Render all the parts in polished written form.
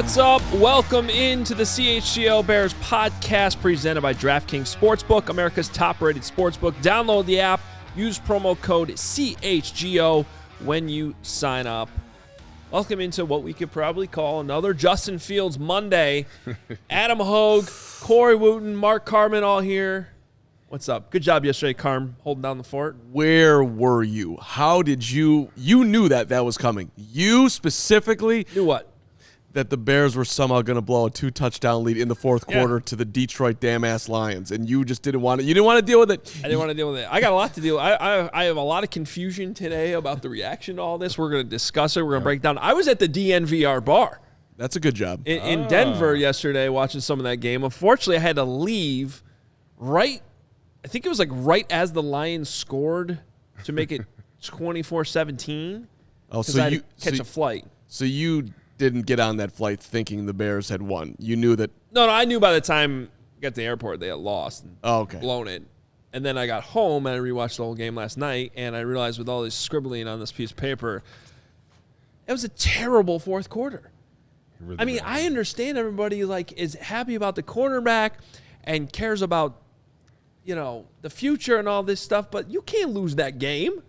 What's up? Welcome into the CHGO Bears Podcast presented by DraftKings Sportsbook, America's top-rated sportsbook. Download the app. Use promo code CHGO when you sign up. Welcome into what we could probably call another Justin Fields Monday. Adam Hoge, Corey Wootton, Mark Carman all here. What's up? Good job yesterday, Carm, holding down the fort. Where were you? How did you knew that was coming. You specifically knew what? That the Bears were somehow going to blow a 2-touchdown lead in the fourth quarter to the Detroit damn-ass Lions, and you just didn't want it. You didn't want to deal with it. I didn't want to deal with it. I got a lot to deal with. I have a lot of confusion today about the reaction to all this. We're going to discuss it. We're going to break down. I was at the DNVR bar. That's a good job. In Denver yesterday watching some of that game. Unfortunately, I had to leave right as the Lions scored to make it 24-17. Oh, so I had you to catch a flight. So you didn't get on that flight thinking the Bears had won. You knew that. No, I knew by the time I got to the airport they had lost and blown it. And then I got home and I rewatched the whole game last night, and I realized with all this scribbling on this piece of paper, it was a terrible fourth quarter. Really I understand everybody is happy about the quarterback and cares about the future and all this stuff, but you can't lose that game.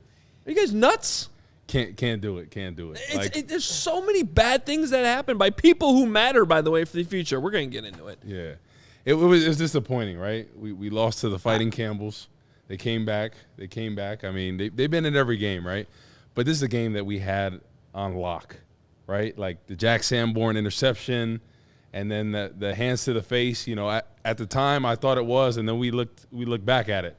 Are you guys nuts? Can't do it. There's so many bad things that happen by people who matter, by the way, for the future. We're going to get into it. Yeah. It was disappointing, right? We lost to the Fighting Campbells. They came back. I mean, they've been in every game, right? But this is a game that we had on lock, right? Like the Jack Sanborn interception and then the hands to the face. At the time I thought it was, and then we looked back at it.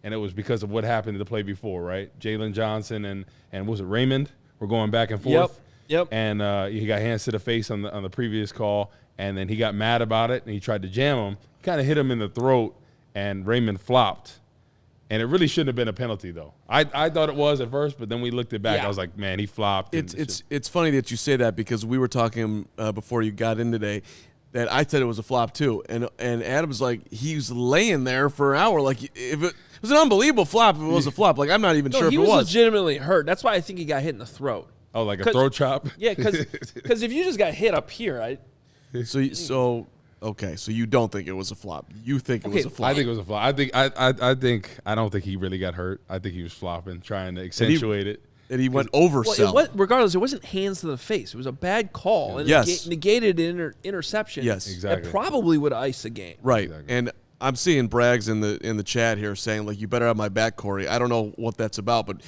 And it was because of what happened in the play before, right? Jaylon Johnson and was it Raymond? We're going back and forth. Yep. And he got hands to the face on the previous call, and then he got mad about it, and he tried to jam him. Kind of hit him in the throat, and Raymond flopped. And it really shouldn't have been a penalty, though. I thought it was at first, but then we looked it back. I was like, man, he flopped. It's funny that you say that because we were talking before you got in today that I said it was a flop too, and Adam's like, he was laying there for an hour, like if it was an unbelievable flop. If it was a flop, like I'm not even sure if it was. He was legitimately hurt. That's why I think he got hit in the throat. Oh, like a throat chop? Yeah, because if you just got hit up here, So you don't think it was a flop? You think it was a flop? I think it was a flop. I don't think he really got hurt. I think he was flopping, trying to accentuate it. And he went oversell. Regardless, it wasn't hands to the face. It was a bad call. And it negated an interception. Yes, exactly. That probably would ice the game. Right. Exactly. And I'm seeing Braggs in the chat here saying, like, you better have my back, Corey. I don't know what that's about, but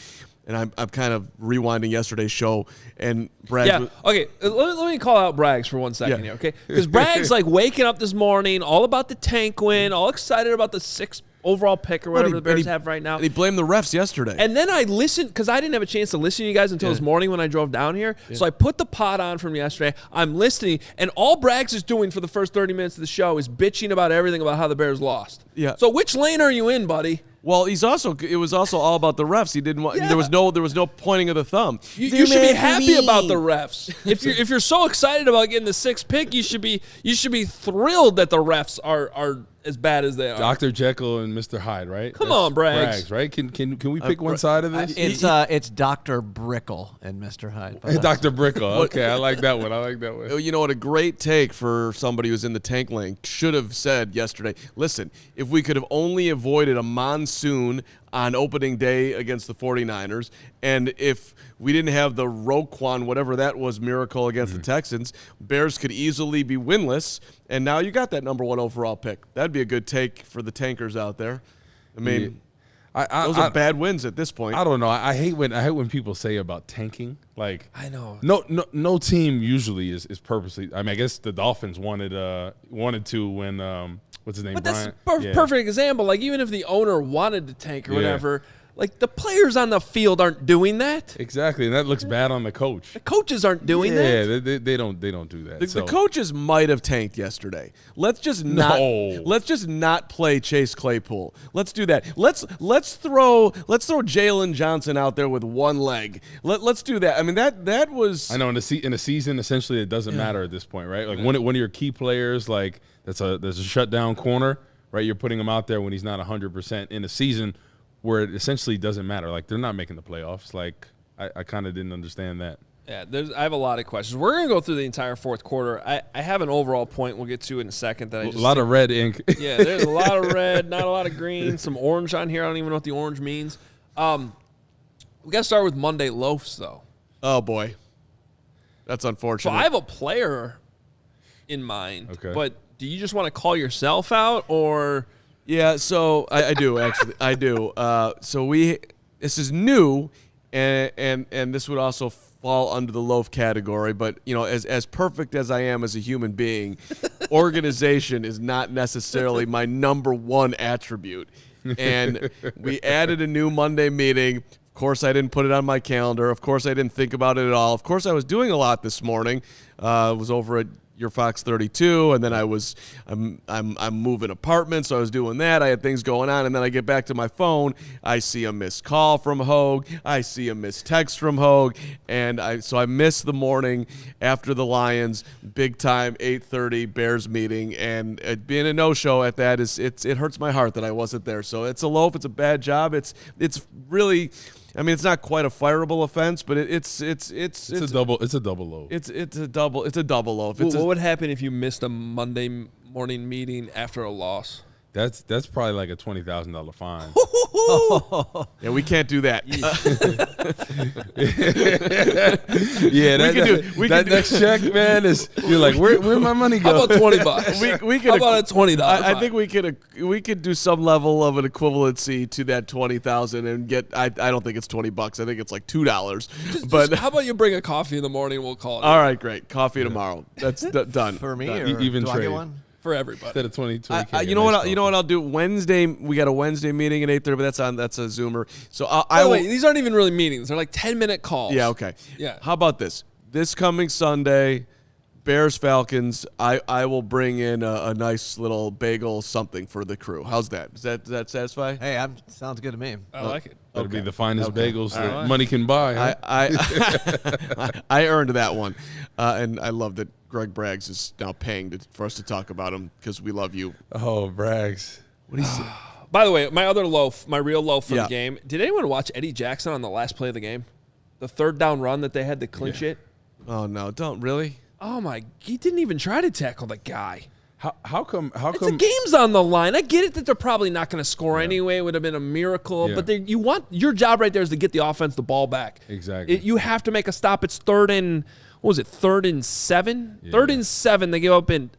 I'm kind of rewinding yesterday's show, and Braggs. Yeah. Okay. Let me call out Braggs for 1 second here, okay? Because Braggs waking up this morning, all about the tank win, all excited about the 6th overall pick or whatever the Bears have right now. And he blamed the refs yesterday. And then I listened, because I didn't have a chance to listen to you guys until this morning when I drove down here. Yeah. So I put the pod on from yesterday. I'm listening, and all Braggs is doing for the first 30 minutes of the show is bitching about everything about how the Bears lost. Yeah. So which lane are you in, buddy? Well, it was also all about the refs. He didn't want. Yeah. There was no pointing of the thumb. You should be happy about the refs. If you're so excited about getting the 6th pick, you should be thrilled that the refs are as bad as they are. Dr. Jekyll and Mr. Hyde, right? Come on, Braggs. Right? Can we pick one side of this? It's Dr. Brickle and Mr. Hyde. Dr. Brickle. Okay, I like that one. You know what? A great take for somebody who's in the tank lane should have said yesterday. Listen, if we could have only avoided a monsoon on opening day against the 49ers, and if we didn't have the Roquan, whatever that was, miracle against the Texans, Bears could easily be winless, and now you got that number 1 overall pick. That'd be a good take for the tankers out there. I mean, those are bad wins at this point. I don't know. I hate when people say about tanking. Like, I know. No team usually is purposely. I mean, I guess the Dolphins wanted to when what's his name? But Brian? That's a perfect example. Like, even if the owner wanted to tank or whatever, like, the players on the field aren't doing that. Exactly, and that looks bad on the coach. The coaches aren't doing that. Yeah, they don't do that. The coaches might have tanked yesterday. Let's just not play Chase Claypool. Let's do that. Let's throw Jaylon Johnson out there with one leg. Let's do that. I mean, that was. I know in a season, essentially, it doesn't matter at this point, right? Like one of your key players, like there's a shutdown corner, right? You're putting him out there when he's not 100% in a season where it essentially doesn't matter. Like, they're not making the playoffs. Like, I kind of didn't understand that. Yeah, I have a lot of questions. We're going to go through the entire fourth quarter. I have an overall point we'll get to in a second. That a lot of red ink. Yeah, there's a lot of red, not a lot of green, some orange on here. I don't even know what the orange means. We got to start with Monday Loafs, though. Oh, boy. That's unfortunate. So I have a player in mind. Okay. But do you just want to call yourself out, or? Yeah, so I do, actually. I do. This is new, and this would also fall under the loaf category, but as perfect as I am as a human being, organization is not necessarily my number one attribute. And we added a new Monday meeting. Of course, I didn't put it on my calendar. Of course, I didn't think about it at all. Of course, I was doing a lot this morning. I was over at your Fox 32, and then I'm moving apartments, so I was doing that. I had things going on, and then I get back to my phone. I see a missed call from Hoge. I see a missed text from Hoge, and I missed the morning after the Lions big time 8:30 Bears meeting, and being a no-show at that it hurts my heart that I wasn't there. So it's a loaf. It's a bad job. It's really. I mean, it's not quite a fireable offense, but it's a double loaf. It's a double loaf. What would happen if you missed a Monday morning meeting after a loss? That's probably like a $20,000 fine. Yeah, we can't do that. That next check, man, is you're like, where'd my money go? How about $20? we could. How about a $20? I think we could do some level of an equivalency to that $20,000 and get. I don't think it's $20. I think it's like $2. But how about you bring a coffee in the morning? We'll call it. All right, great. Coffee tomorrow. That's done For me, done. or Even do I trade. get one? For everybody. Instead of 20. You know what I'll do? Wednesday, we got a Wednesday meeting at 8:30, but that's a Zoomer. So By the way, these aren't even really meetings. They're like 10-minute calls. Yeah, okay. Yeah. How about this? This coming Sunday, Bears Falcons. I will bring in a nice little bagel something for the crew. How's that? Does that satisfy? Hey, sounds good to me. I like it. That'll be the finest bagels that right. money can buy. Huh? I earned that one, and I love that Greg Braggs is now paying for us to talk about him because we love you. Oh, Braggs. What do you say? By the way, my real loaf from the game. Did anyone watch Eddie Jackson on the last play of the game? The third down run that they had to clinch it? Oh, no, don't really. Oh, my. He didn't even try to tackle the guy. How come? The game's on the line. I get it that they're probably not going to score anyway. It would have been a miracle. Yeah. But you want your job right there is to get the offense the ball back. Exactly. You have to make a stop. It's third and 7? Yeah. 3rd and 7. They give up in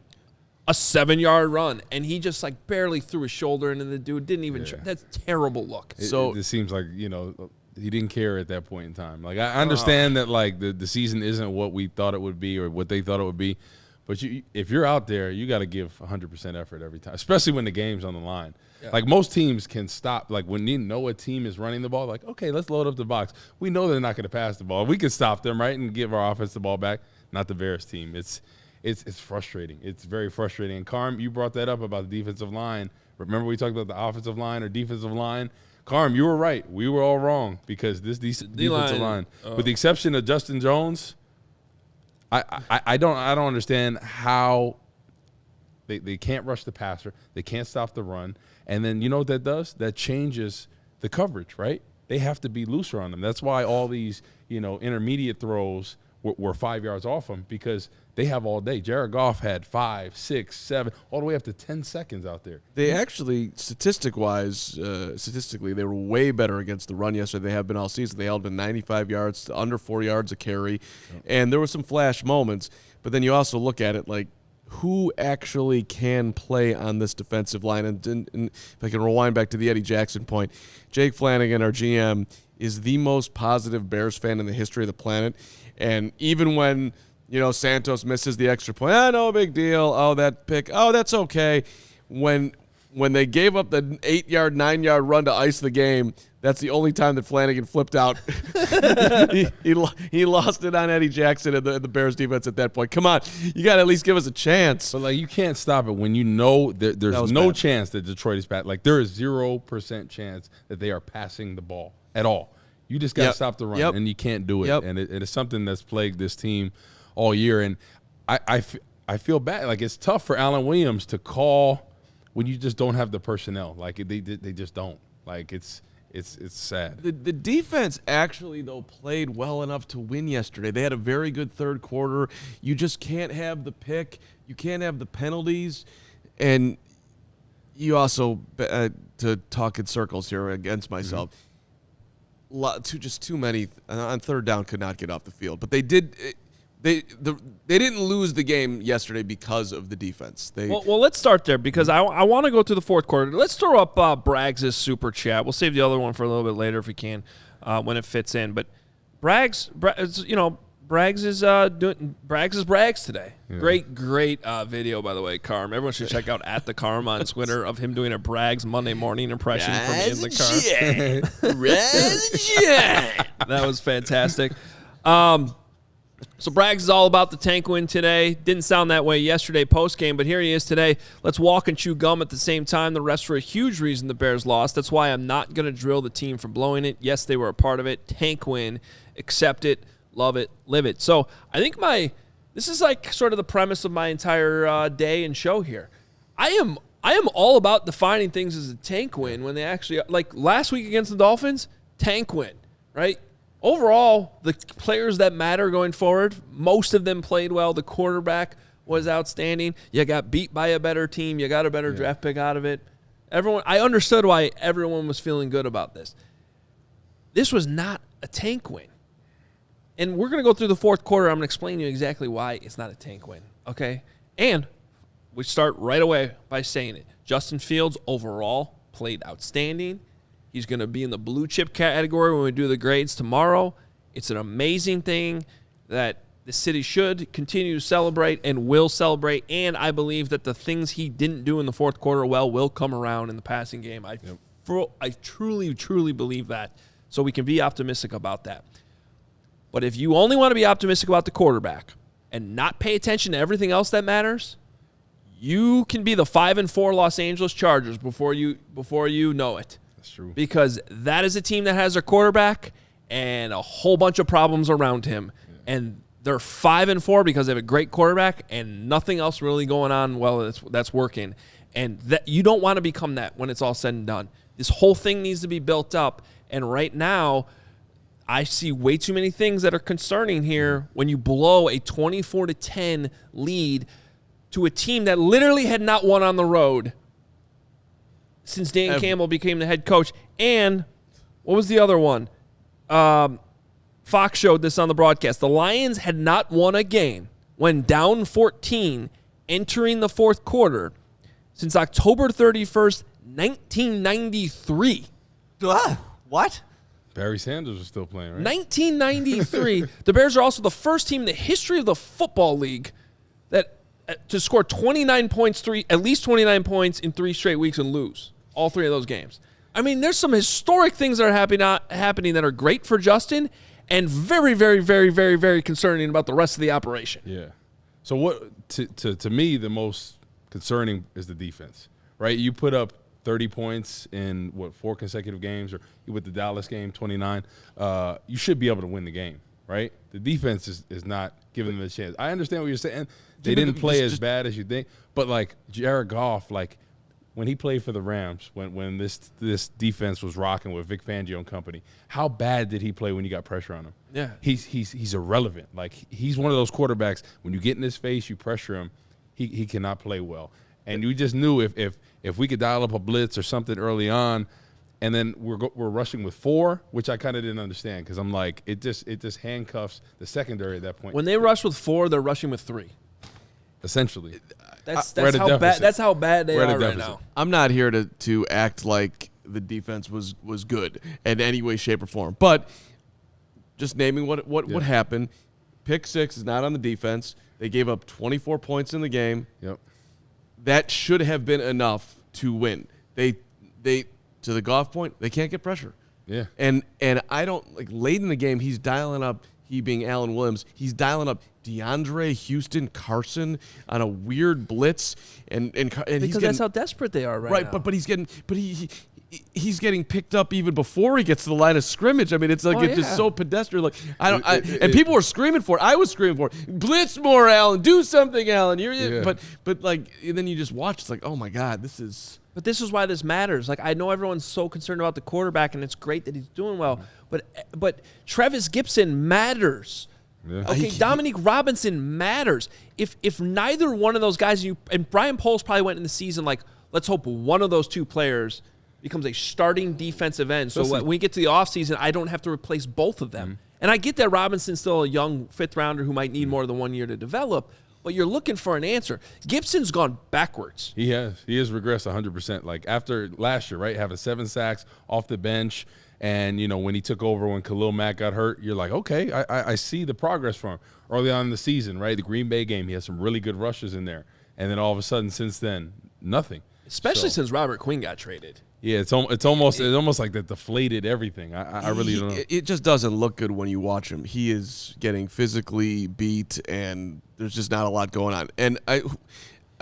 a 7-yard run, and he just like barely threw his shoulder into the dude. Didn't even try. That's a terrible look. It seems like he didn't care at that point in time. Like I understand that like the season isn't what we thought it would be or what they thought it would be. But if you're out there, you got to give 100% effort every time, especially when the game's on the line. Yeah. Like most teams can stop. Like when you know a team is running the ball, like, okay, let's load up the box. We know they're not going to pass the ball. We can stop them, right, and give our offense the ball back. Not the Bears team. It's frustrating. It's very frustrating. And Carm, you brought that up about the defensive line. Remember we talked about the offensive line or defensive line? Carm, you were right. We were all wrong because this defensive line, with the exception of Justin Jones, I don't understand how they can't rush the passer, they can't stop the run, and then you know what that does? That changes the coverage, right? They have to be looser on them. That's why all these intermediate throws were 5 yards off them because they have all day. Jared Goff had 5, 6, 7, all the way up to 10 seconds out there. They actually, statistically, they were way better against the run yesterday. They have been all season. They held been 95 yards to under 4 yards a carry, and there were some flash moments. But then you also look at it like, who actually can play on this defensive line? And if I can rewind back to the Eddie Jackson point, Jake Flanagan, our GM, is the most positive Bears fan in the history of the planet. And even when Santos misses the extra point, no big deal. Oh, that pick. Oh, that's okay. When they gave up the 8-yard, 9-yard run to ice the game, that's the only time that Flanagan flipped out. he lost it on Eddie Jackson and the Bears defense at that point. Come on, you got to at least give us a chance. But you can't stop it when there's no chance that Detroit is bad. Like there is 0% chance that they are passing the ball at all. You just got to stop the run, and you can't do it. And it is something that's plagued this team all year. And I feel bad. Like it's tough for Alan Williams to call when you just don't have the personnel. Like they just don't. Like It's sad. The defense actually, though, played well enough to win yesterday. They had a very good third quarter. You just can't have the pick. You can't have the penalties. And you also, to talk in circles here against myself, too many on third down could not get off the field. But they did. They didn't lose the game yesterday because of the defense. Well, let's start there because I want to go through the fourth quarter. Let's throw up Braggs' super chat. We'll save the other one for a little bit later if we can, when it fits in. But Braggs is doing Braggs today. Yeah. Great video, by the way, Carm. Everyone should check out @theCarm on Twitter of him doing a Braggs Monday morning impression from in the car. That was fantastic. So Braggs is all about the tank win today. Didn't sound that way yesterday post-game, but here he is today. Let's walk and chew gum at the same time. The refs were a huge reason the Bears lost. That's why I'm not going to drill the team for blowing it. Yes, they were a part of it. Tank win. Accept it. Love it. Live it. So I think this is like sort of the premise of my entire day and show here. I am all about defining things as a tank win when they actually, like last week against the Dolphins, tank win, right? Overall, the players that matter going forward, most of them played well. The quarterback was outstanding. You got beat by a better team. You got a better draft pick out of it. I understood why everyone was feeling good about this. This was not a tank win. And we're going to go through the fourth quarter. I'm going to explain to you exactly why it's not a tank win, okay? And we start right away by saying it. Justin Fields overall played outstanding. He's going to be in the blue chip category when we do the grades tomorrow. It's an amazing thing that the city should continue to celebrate and will celebrate. And I believe that the things he didn't do in the fourth quarter will come around in the passing game. I truly, truly believe that. So we can be optimistic about that. But if you only want to be optimistic about the quarterback and not pay attention to everything else that matters, you can be the 5-4 Los Angeles Chargers before you know it. That's true. Because that is a team that has their quarterback and a whole bunch of problems around him. Yeah. And they're 5-4 because they have a great quarterback and nothing else really going on that's working. And that you don't want to become that when it's all said and done. This whole thing needs to be built up. And right now, I see way too many things that are concerning here when you blow a 24-10 lead to a team that literally had not won on the road since Dan Campbell became the head coach. And what was the other one? Fox showed this on the broadcast. The Lions had not won a game when down 14 entering the fourth quarter since October 31st, 1993. What? Barry Sanders was still playing, right? 1993. The Bears are also the first team in the history of the football league that to score 29 points, at least 29 points in 3 straight weeks and lose all 3 of those games. I mean, there's some historic things that are happening that are great for Justin and very, very, very, very, very concerning about the rest of the operation. Yeah. So what to me the most concerning is the defense, right? You put up 30 points in 4 consecutive games, or with the Dallas game 29. You should be able to win the game, right? The defense is not giving them a chance. I understand what you're saying. They didn't play as bad as you think, but like Jared Goff, like when he played for the Rams, when this defense was rocking with Vic Fangio and company, how bad did he play when you got pressure on him? Yeah, he's irrelevant. Like he's one of those quarterbacks when you get in his face, you pressure him, he cannot play well. And you just knew if we could dial up a blitz or something early on, and then we're rushing with 4, which I kind of didn't understand because I'm like it just handcuffs the secondary at that point. When they rush with 4, they're rushing with 3. Essentially, that's how bad. That's how bad they are right now. I'm not here to act like the defense was good in any way, shape, or form. But just naming what happened. Pick 6 is not on the defense. They gave up 24 points in the game. Yep. That should have been enough to win. They to the Goff point, they can't get pressure. Yeah. And I don't like late in the game, he's dialing up. He being Alan Williams, he's dialing up DeAndre Houston Carson on a weird blitz, and because that's how desperate they are right now. But he's getting picked up even before he gets to the line of scrimmage. I mean, it's like just so pedestrian. Like and people were screaming for it. I was screaming for it. Blitz more, Alan. Do something, Alan. But like and then you just watch. It's like, oh my God, this is. But this is why this matters. Like, I know everyone's so concerned about the quarterback, and it's great that he's doing well. But Travis Gibson matters. Yeah. Okay, Dominique Robinson matters. If neither one of those guys, and Brian Poles probably went in the season like, let's hope one of those two players becomes a starting defensive end. So when we get to the offseason, I don't have to replace both of them. Mm-hmm. And I get that Robinson's still a young fifth-rounder who might need more than 1 year to develop, but you're looking for an answer. Gibson's gone backwards. He has. He has regressed 100%. Like, after last year, right, having 7 sacks off the bench, and, when he took over when Khalil Mack got hurt, you're like, okay, I see the progress from him. Early on in the season, right, the Green Bay game, he has some really good rushes in there. And then all of a sudden, since then, nothing. Especially since Robert Quinn got traded. Yeah, it's almost like that deflated everything. I really don't know. It just doesn't look good when you watch him. He is getting physically beat, and there's just not a lot going on. And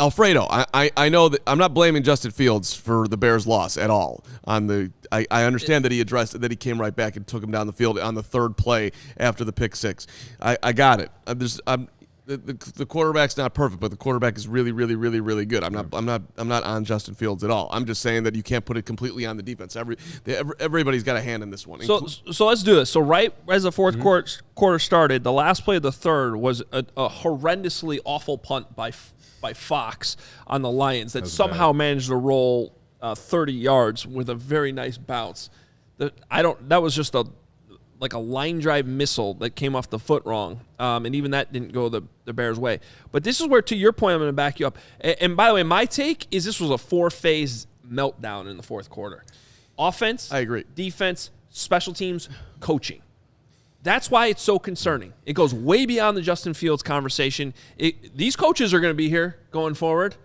Alfredo, I know that I'm not blaming Justin Fields for the Bears' loss at all. I understand that he addressed it, that he came right back and took him down the field on the third play after the pick six. I got it. The quarterback's not perfect, but the quarterback is really, really, really, really good. I'm not on Justin Fields at all. I'm just saying that you can't put it completely on the defense. Everybody's got a hand in this one. So let's do this. So right as the fourth quarter started, the last play of the third was a horrendously awful punt by Fox on the Lions that somehow managed to roll 30 yards with a very nice bounce. That was just like a line drive missile that came off the foot wrong. And even that didn't go the Bears' way. But this is where, to your point, I'm going to back you up. And by the way, my take is this was a 4-phase meltdown in the fourth quarter. Offense, I agree. Defense, special teams, coaching. That's why it's so concerning. It goes way beyond the Justin Fields conversation. These coaches are going to be here going forward.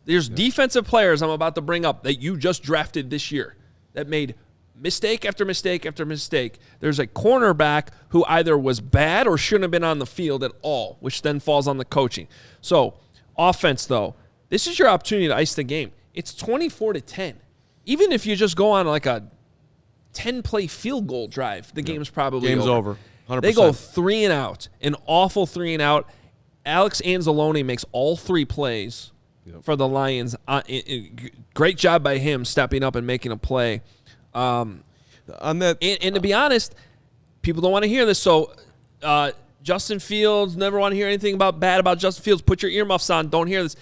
There's defensive players I'm about to bring up that you just drafted this year that made mistake after mistake after mistake. There's a cornerback who either was bad or shouldn't have been on the field at all, which then falls on the coaching. So, offense, though, this is your opportunity to ice the game. It's 24-10. Even if you just go on like a 10-play field goal drive, the game's probably over. 100%. They go 3 and out, an awful 3 and out. Alex Anzalone makes all 3 plays for the Lions. Great job by him stepping up and making a play. On that, and to be honest, people don't want to hear this. So, Justin Fields, never want to hear anything bad about Justin Fields. Put your earmuffs on. Don't hear this.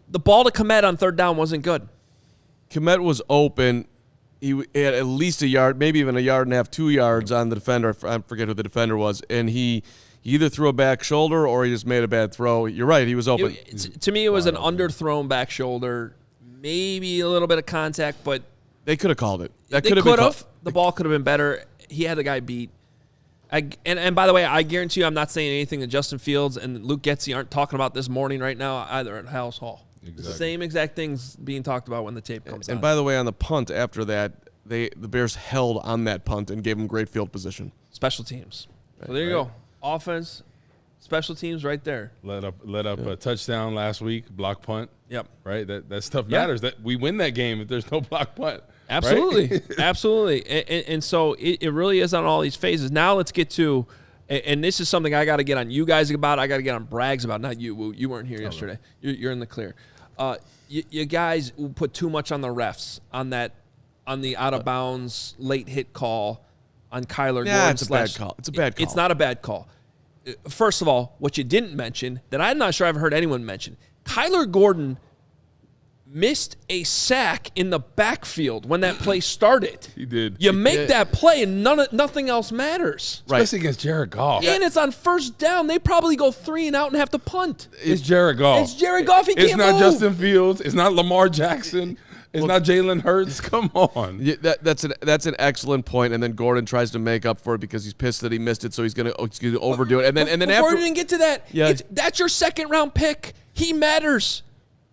The ball to Kmet on third down wasn't good. Kmet was open. He had at least a yard, maybe even a yard and a half, 2 yards on the defender. I forget who the defender was, and he either threw a back shoulder or he just made a bad throw. You're right, he was open. To me, it was an underthrown back shoulder, maybe a little bit of contact, but they could have called it. They could have. The ball could have been better. He had the guy beat. And by the way, I guarantee you I'm not saying anything that Justin Fields and Luke Getsy aren't talking about this morning right now either at House Hall. Exactly. The same exact things being talked about when the tape comes out. And by the way, on the punt after that, the Bears held on that punt and gave them great field position. Special teams. So there you go. Offense, special teams right there. Let up a touchdown last week, block punt. Yep. Right? That stuff matters. That we win that game if there's no block punt. Absolutely. Right? Absolutely. And so it really is on all these phases. Now let's get to, and this is something I got to get on you guys about. I got to get on Braggs about. Not you. You weren't here yesterday. You're in the clear. You guys put too much on the refs on the out of bounds late hit call on Kyler Gordon. It's a bad call. It's a bad call. It's not a bad call. First of all, what you didn't mention that I'm not sure I've heard anyone mention, Kyler Gordon missed a sack in the backfield when that play started. He did. You make that play and nothing else matters. Especially against Jared Goff. And it's on first down. They probably go 3 and out and have to punt. It's Jared Goff. It's Jared Goff. He can't move. It's not Justin Fields. It's not Lamar Jackson. It's not Jalen Hurts. Come on. Yeah, that's an excellent point. And then Gordon tries to make up for it because he's pissed that he missed it, so he's gonna overdo it. And then before after we even get to that, that's your second round pick. He matters.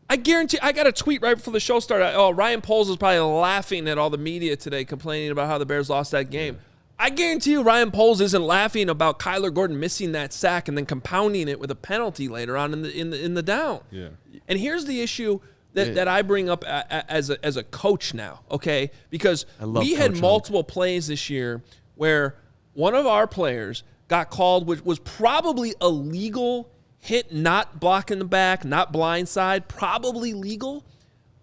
I guarantee. I got a tweet right before the show started. Ryan Poles was probably laughing at all the media today, complaining about how the Bears lost that game. I guarantee you, Ryan Poles isn't laughing about Kyler Gordon missing that sack and then compounding it with a penalty later on in the down. Yeah. And here's the issue that I bring up as a coach now, okay? Because we had multiple plays this year where one of our players got called, which was probably illegal hit, not blocking the back, not blindside, probably legal.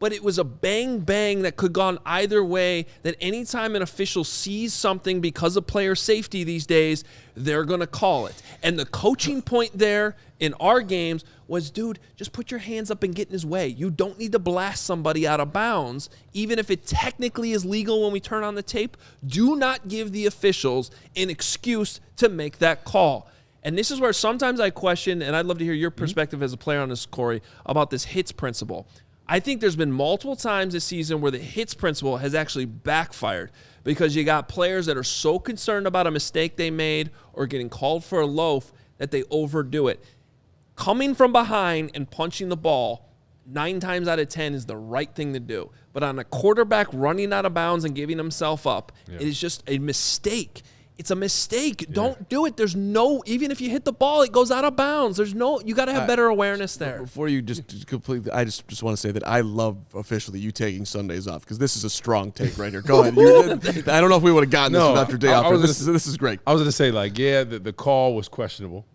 but it was a bang that could gone either way, that anytime an official sees something because of player safety these days, they're going to call it. And the coaching point there in our games was, dude, just put your hands up and get in his way. You don't need to blast somebody out of bounds, even if it technically is legal when we turn on the tape. Do not give the officials an excuse to make that call. And this is where sometimes I question, and I'd love to hear your perspective as a player on this, Corey, about this hits principle. I think there's been multiple times this season where the hits principle has actually backfired because you got players that are so concerned about a mistake they made or getting called for a loaf that they overdo it. Coming from behind and punching the ball 9 times out of 10 is the right thing to do. But on a quarterback running out of bounds and giving himself up, it is just a mistake. It's a mistake. Yeah. Don't do it. There's no, even if you hit the ball, it goes out of bounds. There's no, you got to have better awareness there. Before you just completely, I just want to say that I love officially you taking Sundays off because this is a strong take right here. Go ahead. I don't know if we would have gotten this without your day off. This is great. I was going to say, like, the call was questionable,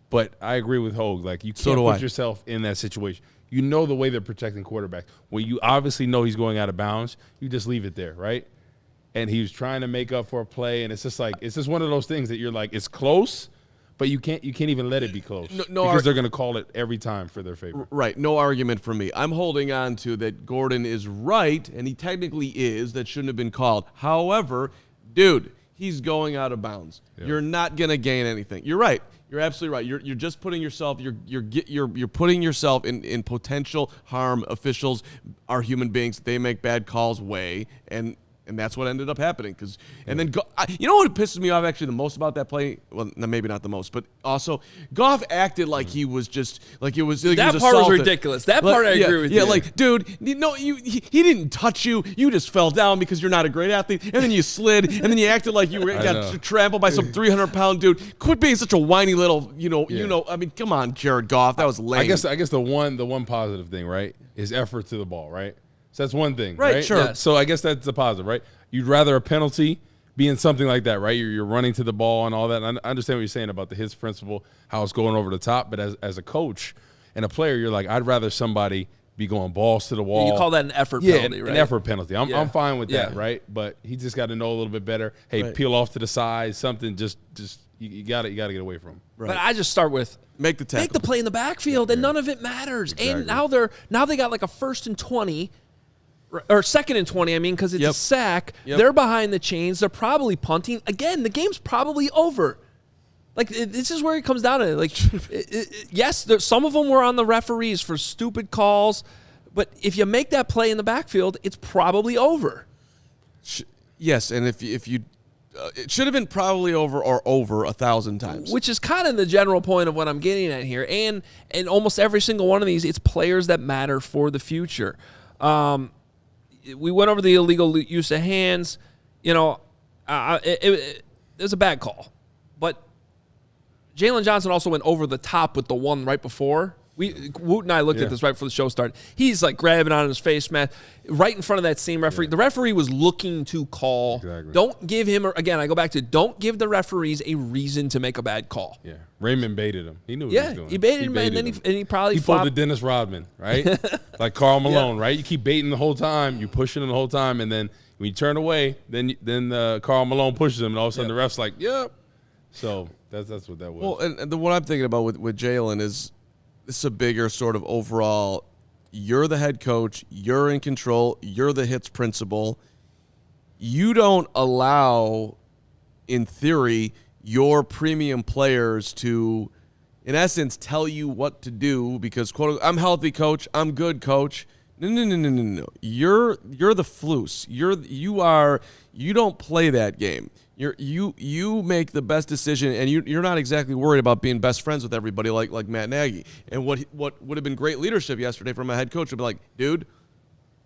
but I agree with Hoge. Like, you can't put yourself in that situation. You know the way they're protecting quarterbacks. When you obviously know he's going out of bounds, you just leave it there, right? And he was trying to make up for a play, and it's just one of those things that you're like, it's close, but you can't even let it be close because they're going to call it every time for their favor. Right. No argument from me. I'm holding on to that Gordon is right, and he technically is. That shouldn't have been called. However, dude, he's going out of bounds. Yeah. You're not going to gain anything. You're right. You're absolutely right. You're just putting yourself. You're putting yourself in potential harm. Officials are human beings. They make bad calls and that's what ended up happening. Then you know what pisses me off actually the most about that play? Well, maybe not the most, but also Goff acted like he was just like it was. Like that he was part assaulted. was ridiculous. That part I agree with you. Yeah, like dude, he didn't touch you. You just fell down because you're not a great athlete, and then you slid, and then you acted like you got trampled by some 300-pound dude. Quit being such a whiny little. I mean, come on, Jared Goff. That was lame. I guess the one positive thing, right, is effort to the ball, right. So that's one thing, right? Sure. Yeah. So I guess that's the positive, right? You'd rather a penalty be in something like that, right? You're running to the ball and all that. And I understand what you're saying about the hits principle, how it's going over the top. But as a coach and a player, you're like, I'd rather somebody be going balls to the wall. You call that an effort penalty, right? An effort penalty. I'm fine with that, right? But he just got to know a little bit better. Hey, peel off to the side, something. Just you got to get away from him. Right. But I just start with make the play in the backfield, and none of it matters. Exactly. And now they got like a 1st and 20. Or 2nd and 20, because it's a sack. Yep. They're behind the chains. They're probably punting. Again, the game's probably over. Like, this is where it comes down to it. Like, yes, some of them were on the referees for stupid calls, but if you make that play in the backfield, it's probably over. Yes, and if you it should have been probably over or over 1,000 times. Which is kind of the general point of what I'm getting at here. And almost every single one of these, it's players that matter for the future. We went over the illegal use of hands. It was a bad call. But Jaylon Johnson also went over the top with the one right before. Woot and I looked at this right before the show started. He's like grabbing on his face mask right in front of that same referee. Yeah. The referee was looking to call. Exactly. Don't give him, again, I go back to don't give the referees a reason to make a bad call. Yeah. Raymond baited him. He knew what he was doing. He baited him, and then he probably pulled the Dennis Rodman, right? Like Karl Malone, right? You keep baiting the whole time. You're pushing him the whole time, and then when you turn away, then Karl Malone pushes him, and all of a sudden the ref's like, yep. So that's what that was. Well, and what I'm thinking about with Jaylon is this is a bigger sort of overall, you're the head coach, you're in control, you're the hits principal. You don't allow, in theory, your premium players to, in essence, tell you what to do because, quote, I'm healthy, coach, I'm good, coach. No. You're the floose. You don't play that game. You make the best decision, and you're not exactly worried about being best friends with everybody like Matt Nagy. And what would have been great leadership yesterday from a head coach would be like, dude,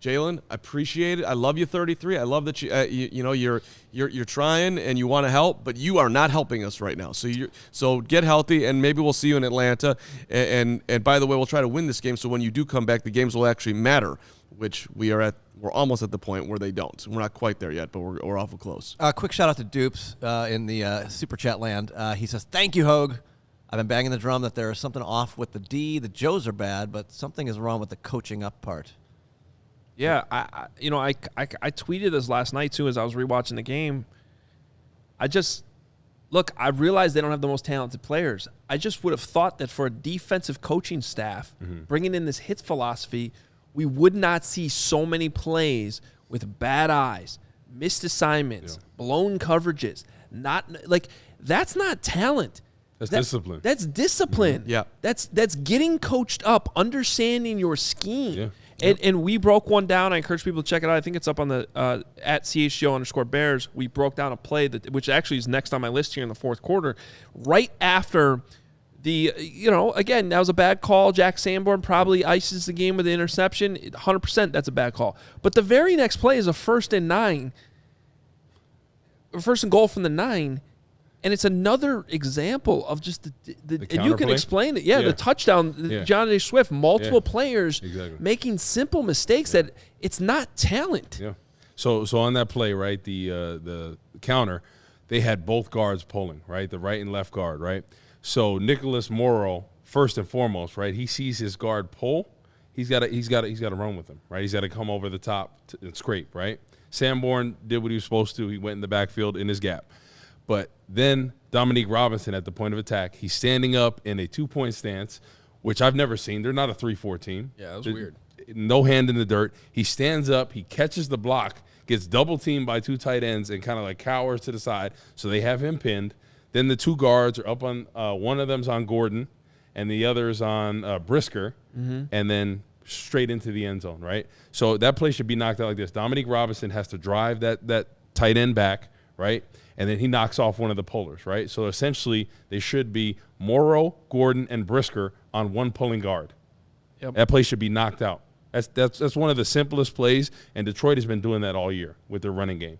Jaylon, I appreciate it. I love you, 33. I love that you're trying and you want to help, but you are not helping us right now. So get healthy, and maybe we'll see you in Atlanta. And by the way, we'll try to win this game. So when you do come back, the games will actually matter, which we're almost at the point where they don't. We're not quite there yet, but we're awful close. Quick shout out to Dupes in the super chat land. He says, "Thank you, Hoge. I've been banging the drum that there is something off with the D. The Joes are bad, but something is wrong with the coaching up part." Yeah, I tweeted this last night too as I was rewatching the game. I realize they don't have the most talented players. I just would have thought that for a defensive coaching staff, bringing in this hits philosophy, we would not see so many plays with bad eyes, missed assignments, blown coverages. That's not talent. That's discipline. That's discipline. Yeah. That's getting coached up, understanding your scheme. Yeah. And we broke one down. I encourage people to check it out. I think it's up on the at CHGO_Bears. We broke down a play which actually is next on my list here in the fourth quarter, right after again, that was a bad call. Jack Sanborn probably ices the game with the interception. 100% that's a bad call. But the very next play is a 1st and 9. First and goal from the 9. And it's another example of just and you can explain it. Yeah, the touchdown, John A. Swift, multiple players making simple mistakes that it's not talent. Yeah. So on that play, right, the counter, they had both guards pulling, right, the right and left guard, right. So Nicholas Morrow, first and foremost, right, he sees his guard pull, he's got to run with him, right. He's got to come over the top and scrape, right. Sanborn did what he was supposed to. He went in the backfield in his gap. But then Dominique Robinson at the point of attack, he's standing up in a 2-point stance, which I've never seen. They're not a 3-4 team. Yeah, that was weird. No hand in the dirt. He stands up, he catches the block, gets double teamed by 2 tight ends and kind of like cowers to the side. So they have him pinned. Then the 2 guards are up on one of them's on Gordon and the other's on Brisker, and then straight into the end zone, right? So that play should be knocked out like this. Dominique Robinson has to drive that tight end back, right? And then he knocks off one of the pullers, right? So essentially they should be Morrow, Gordon, and Brisker on one pulling guard. Yep. That play should be knocked out. That's one of the simplest plays, and Detroit has been doing that all year with their running game.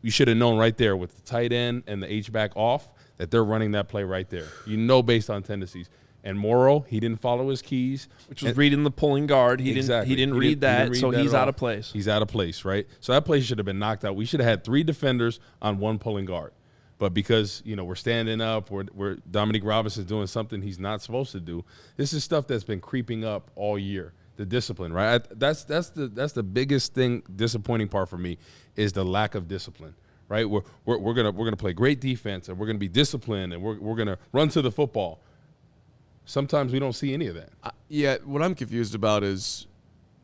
You should have known right there with the tight end and the H-back off that they're running that play right there. You know based on tendencies. And Morrow, he didn't follow his keys. Which was reading the pulling guard. He didn't read that, so he's out of place. He's out of place, right? So that play should have been knocked out. We should have had 3 defenders on one pulling guard. But because, we're standing up, we're Dominique Robinson's doing something he's not supposed to do, this is stuff that's been creeping up all year. The discipline, right? That's the biggest thing, disappointing part for me, is the lack of discipline, right? We're gonna play great defense and we're gonna be disciplined and we're gonna run to the football. Sometimes we don't see any of that. What I'm confused about is,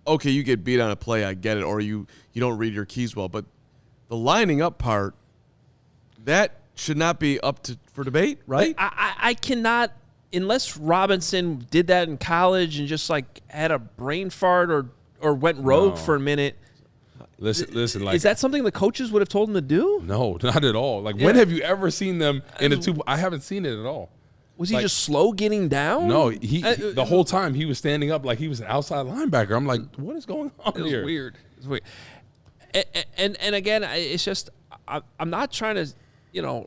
okay, you get beat on a play, I get it, or you don't read your keys well, but the lining up part, that should not be up for debate, right? I cannot, unless Robinson did that in college and just had a brain fart or went rogue for a minute. Listen. Is that something the coaches would have told him to do? No, not at all. When have you ever seen them in a 2? I haven't seen it at all. Was he just slow getting down? No, the whole time he was standing up like he was an outside linebacker. I'm like, what is going on here? It's weird. And again, it's just I'm not trying to,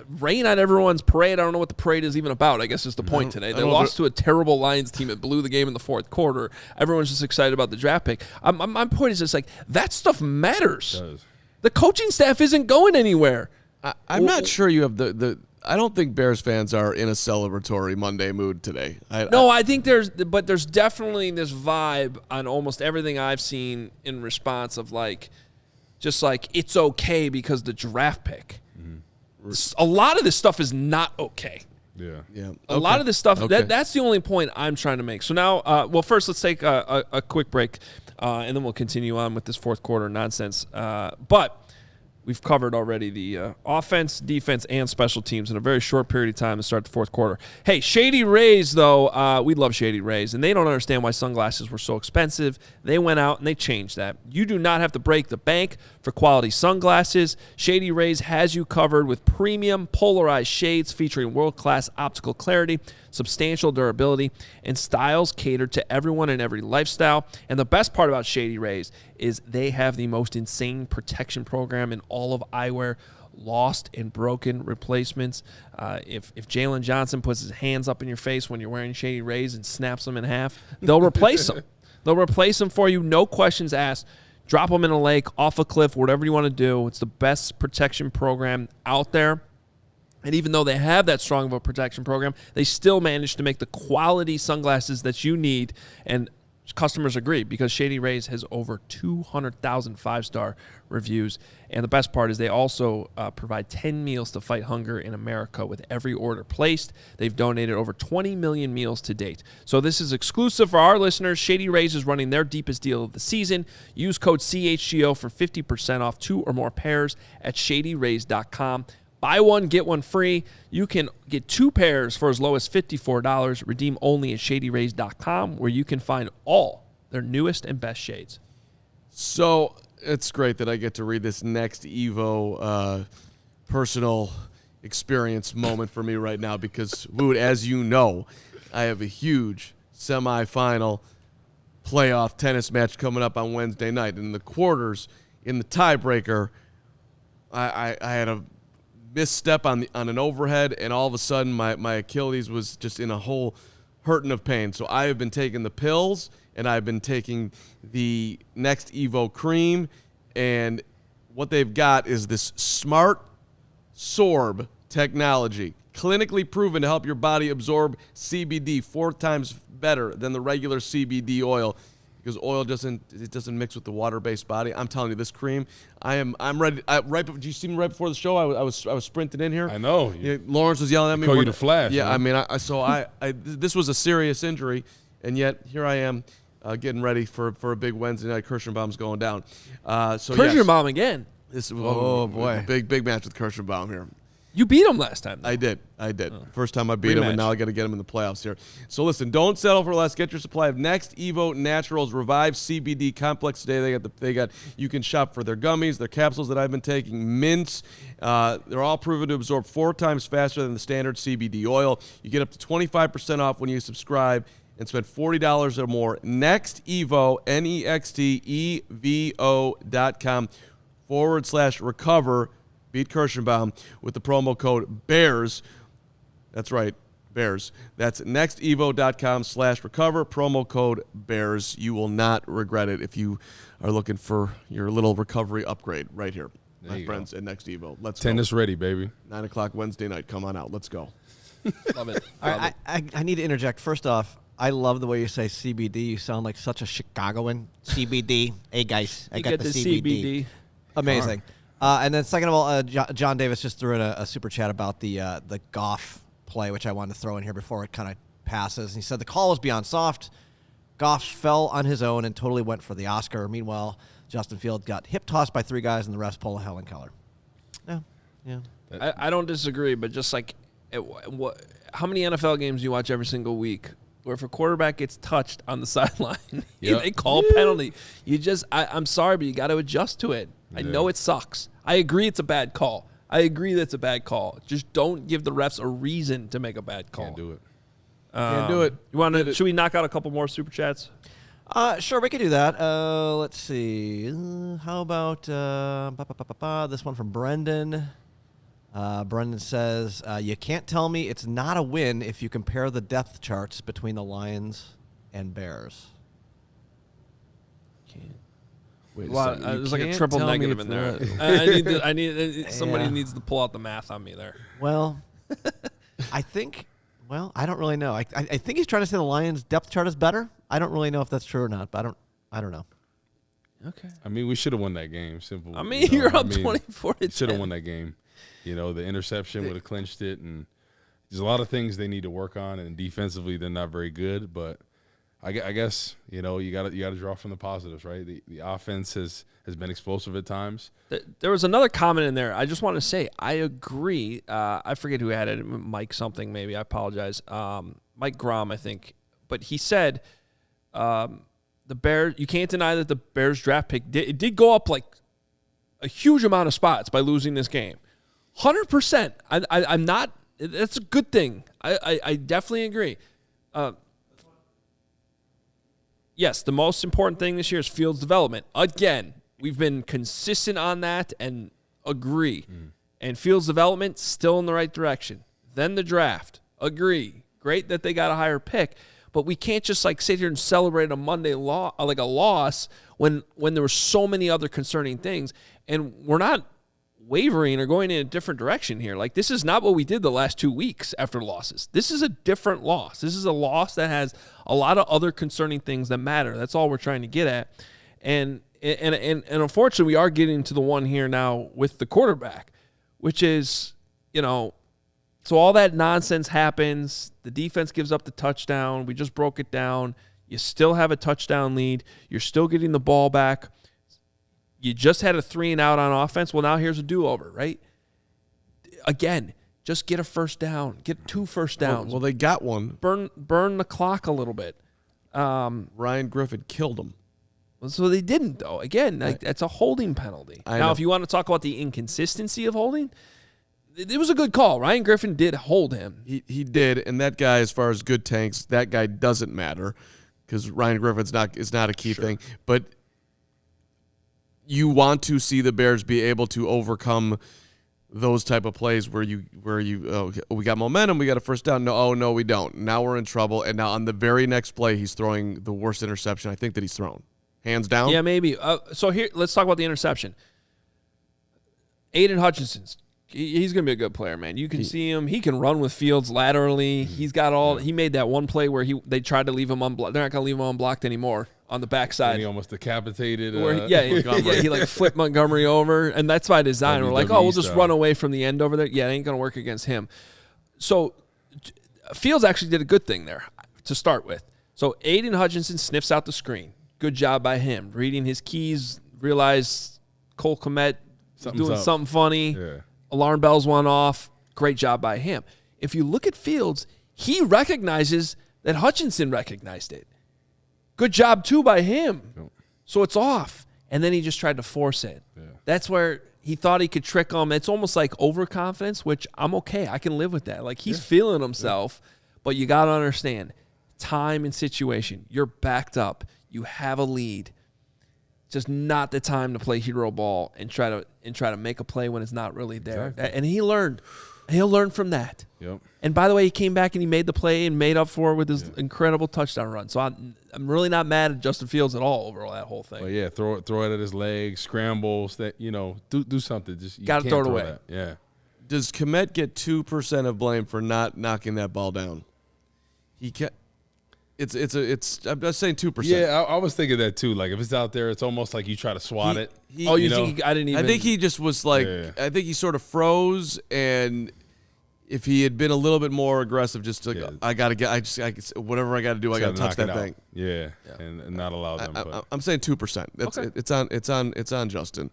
rain on everyone's parade. I don't know what the parade is even about, I guess is the point today. They lost to a terrible Lions team that blew the game in the fourth quarter. Everyone's just excited about the draft pick. My point is just that stuff matters. It does. The coaching staff isn't going anywhere. I'm not sure you have the I don't think Bears fans are in a celebratory Monday mood today. I think there's definitely this vibe on almost everything I've seen in response of it's okay because the draft pick. A lot of this stuff is not okay. Yeah. A lot of this stuff, that's the only point I'm trying to make. So now, first let's take a quick break, and then we'll continue on with this fourth quarter nonsense. But we've covered already the offense, defense, and special teams in a very short period of time to start the fourth quarter. Hey, Shady Rays, though, we love Shady Rays, and they don't understand why sunglasses were so expensive. They went out and they changed that. You do not have to break the bank for quality sunglasses. Shady Rays has you covered with premium polarized shades featuring world-class optical clarity, substantial durability, and styles catered to everyone and every lifestyle. And the best part about Shady Rays is they have the most insane protection program in all of eyewear, lost and broken replacements. If Jaylon Johnson puts his hands up in your face when you're wearing Shady Rays and snaps them in half, they'll replace them. They'll replace them for you, no questions asked. Drop them in a lake, off a cliff, whatever you want to do. It's the best protection program out there. And even though they have that strong of a protection program, they still manage to make the quality sunglasses that you need. And customers agree because Shady Rays has over 200,000 5-star reviews. And the best part is they also provide 10 meals to fight hunger in America with every order placed. They've donated over 20 million meals to date. So this is exclusive for our listeners. Shady Rays is running their deepest deal of the season. Use code CHGO for 50% off 2 or more pairs at shadyrays.com. Buy one, get one free. You can get 2 pairs for as low as $54. Redeem only at shadyrays.com, where you can find all their newest and best shades. So it's great that I get to read this next Evo personal experience moment for me right now because, Woot, as you know, I have a huge semifinal playoff tennis match coming up on Wednesday night. In the quarters, in the tiebreaker, I had a misstep on an overhead, and all of a sudden my Achilles was just in a whole hurting of pain. So I have been taking the pills, and I've been taking the next Evo cream, and what they've got is this smart sorb technology, clinically proven to help your body absorb CBD 4 times better than the regular CBD oil. Because oil doesn't mix with the water-based body. I'm telling you, this cream, I'm ready. Did you see me right before the show? I was sprinting in here. I know. Lawrence was yelling at me. Call you the Flash. Yeah, Man. I mean, this was a serious injury, and yet here I am getting ready for a big Wednesday night. Kirschenbaum's going down. Kirschenbaum again. This boy, big match with Kirschenbaum here. You beat him last time, though. I did. First time I beat him, and now I got to get him in the playoffs here. So listen, don't settle for less. Get your supply of Next Evo Naturals Revive CBD Complex today. They got. You can shop for their gummies, their capsules that I've been taking, mints. They're all proven to absorb 4 times faster than the standard CBD oil. You get up to 25% off when you subscribe and spend $40 or more. Next Evo, NEXTEVO.com/recover. Beat Kirschenbaum with the promo code BEARS. That's right, BEARS. That's nextevo.com/recover, promo code BEARS. You will not regret it if you are looking for your little recovery upgrade right here. My friends at Next Evo. Let's go. Tennis ready, baby. 9 o'clock Wednesday night. Come on out. Let's go. Love it. All right, I need to interject. First off, I love the way you say CBD. You sound like such a Chicagoan. CBD. Hey, guys, I got the CBD. Amazing. And then second of all, John Davis just threw in a super chat about the Goff play, which I wanted to throw in here before it kind of passes. He said the call was beyond soft. Goff fell on his own and totally went for the Oscar. Meanwhile, Justin Fields got hip-tossed by 3 guys, and the rest pulled a Helen Keller. Yeah. I don't disagree, but just like how many NFL games do you watch every single week where if a quarterback gets touched on the sideline, they call a penalty? I'm sorry, but you got to adjust to it. I know it sucks. I agree it's a bad call. Just don't give the refs a reason to make a bad call. Can't do it. Can't do it. You want to? Should we knock out a couple more super chats? Sure, we could do that. Let's see. How about this one from Brendan? Brendan says, you can't tell me it's not a win if you compare the depth charts between the Lions and Bears. There's like a triple negative in there. Somebody needs to pull out the math on me there. Well, I don't really know. I think he's trying to say the Lions' depth chart is better. I don't really know if that's true or not, but I don't know. Okay. I mean, we should have won that game. Simple. You're up 24-10. Should have won that game. The interception would have clinched it, and there's a lot of things they need to work on, and defensively they're not very good, but I guess you got to draw from the positives, right? The offense has been explosive at times. There was another comment in there. I just want to say I agree. I forget who had it. Mike something maybe. I apologize. Mike Grom, I think. But he said the Bears. You can't deny that the Bears draft pick did go up like a huge amount of spots by losing this game. 100%. I'm not. That's a good thing. I definitely agree. Yes, the most important thing this year is Fields' development. Again, we've been consistent on that and agree. And Fields' development, still in the right direction. Then the draft. Agree. Great that they got a higher pick. But we can't just sit here and celebrate a Monday like a loss when there were so many other concerning things. And we're not wavering or going in a different direction here. Like, this is not what we did the last 2 weeks after losses. This is a different loss. This is a loss that has a lot of other concerning things that matter. That's all we're trying to get at. And unfortunately, we are getting to the one here now with the quarterback, which is, so all that nonsense happens. The defense gives up the touchdown. We just broke it down. You still have a touchdown lead. You're still getting the ball back. You just had a 3-and-out on offense. Well, now here's a do-over, right? Again, just get a first down. Get 2 first downs. Well, they got one. Burn the clock a little bit. Ryan Griffin killed him. So they didn't, though. Again, that's a holding penalty. Now, if you want to talk about the inconsistency of holding, it was a good call. Ryan Griffin did hold him. He did, and that guy, as far as good tanks, that guy doesn't matter because Ryan Griffin's not a key thing. But you want to see the Bears be able to overcome those type of plays where we got momentum, we got a first down. No, we don't. Now we're in trouble, and now on the very next play, he's throwing the worst interception I think that he's thrown. Hands down? Yeah, maybe. So here, let's talk about the interception. Aiden Hutchinson's, he's going to be a good player, man. You can see him. He can run with Fields laterally. He's got all. He made that one play where they tried to leave him unblocked. They're not going to leave him unblocked anymore on the backside. And he almost decapitated. He like flipped Montgomery over, and that's by design. We're like, we'll just run away from the end over there. Yeah, it ain't going to work against him. So Fields actually did a good thing there to start with. So Aiden Hutchinson sniffs out the screen. Good job by him. Reading his keys, realized Cole Kmet doing something funny. Yeah. Alarm bells went off. Great job by him. If you look at Fields, he recognizes that Hutchinson recognized it. Good job, too, by him. Yep. So it's off. And then he just tried to force it. Yeah. That's where he thought he could trick him. It's almost like overconfidence, which I'm okay. I can live with that. Like, he's feeling himself. But you got to understand, time and situation. You're backed up. You have a lead. Just not the time to play hero ball and try to make a play when it's not really there. Exactly. And he learned. He'll learn from that. Yep. And by the way, he came back and he made the play and made up for it with his incredible touchdown run. So I'm really not mad at Justin Fields at all over that whole thing. Well, yeah, throw it at his legs, scrambles, do something. Just got to throw it away. That. Yeah. Does Kmet get 2% of blame for not knocking that ball down? He can't. It's. I'm just saying 2%. Yeah, I was thinking that too. Like if it's out there, it's almost like you try to swat it. You think I didn't even? I think he just was like. Yeah. I think he sort of froze, and if he had been a little bit more aggressive, just like I gotta get, whatever I gotta do, I gotta touch that thing. Yeah, and not allow them. I'm saying 2%. That's okay. It's on Justin.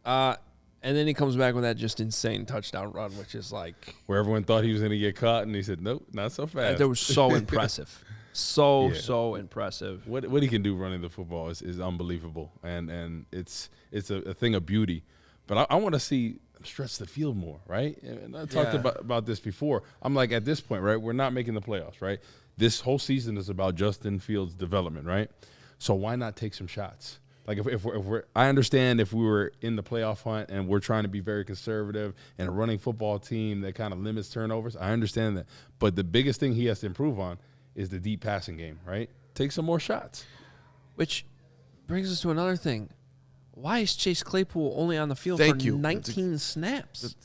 Yeah. And then he comes back with that just insane touchdown run, which is like where everyone thought he was gonna get caught, and he said, "Nope, not so fast." That was so impressive. So impressive. What he can do running the football is unbelievable, and it's a thing of beauty. But I want to see him stretch the field more, right? And I talked about this before. I'm like, at this point, right, we're not making the playoffs, right? This whole season is about Justin Fields' development, right? So why not take some shots? Like if we're I understand if we were in the playoff hunt and we're trying to be very conservative and a running football team that kind of limits turnovers, I understand that. But the biggest thing he has to improve on is the deep passing game, right? Take some more shots. Which brings us to another thing. Why is Chase Claypool only on the field for 19 snaps?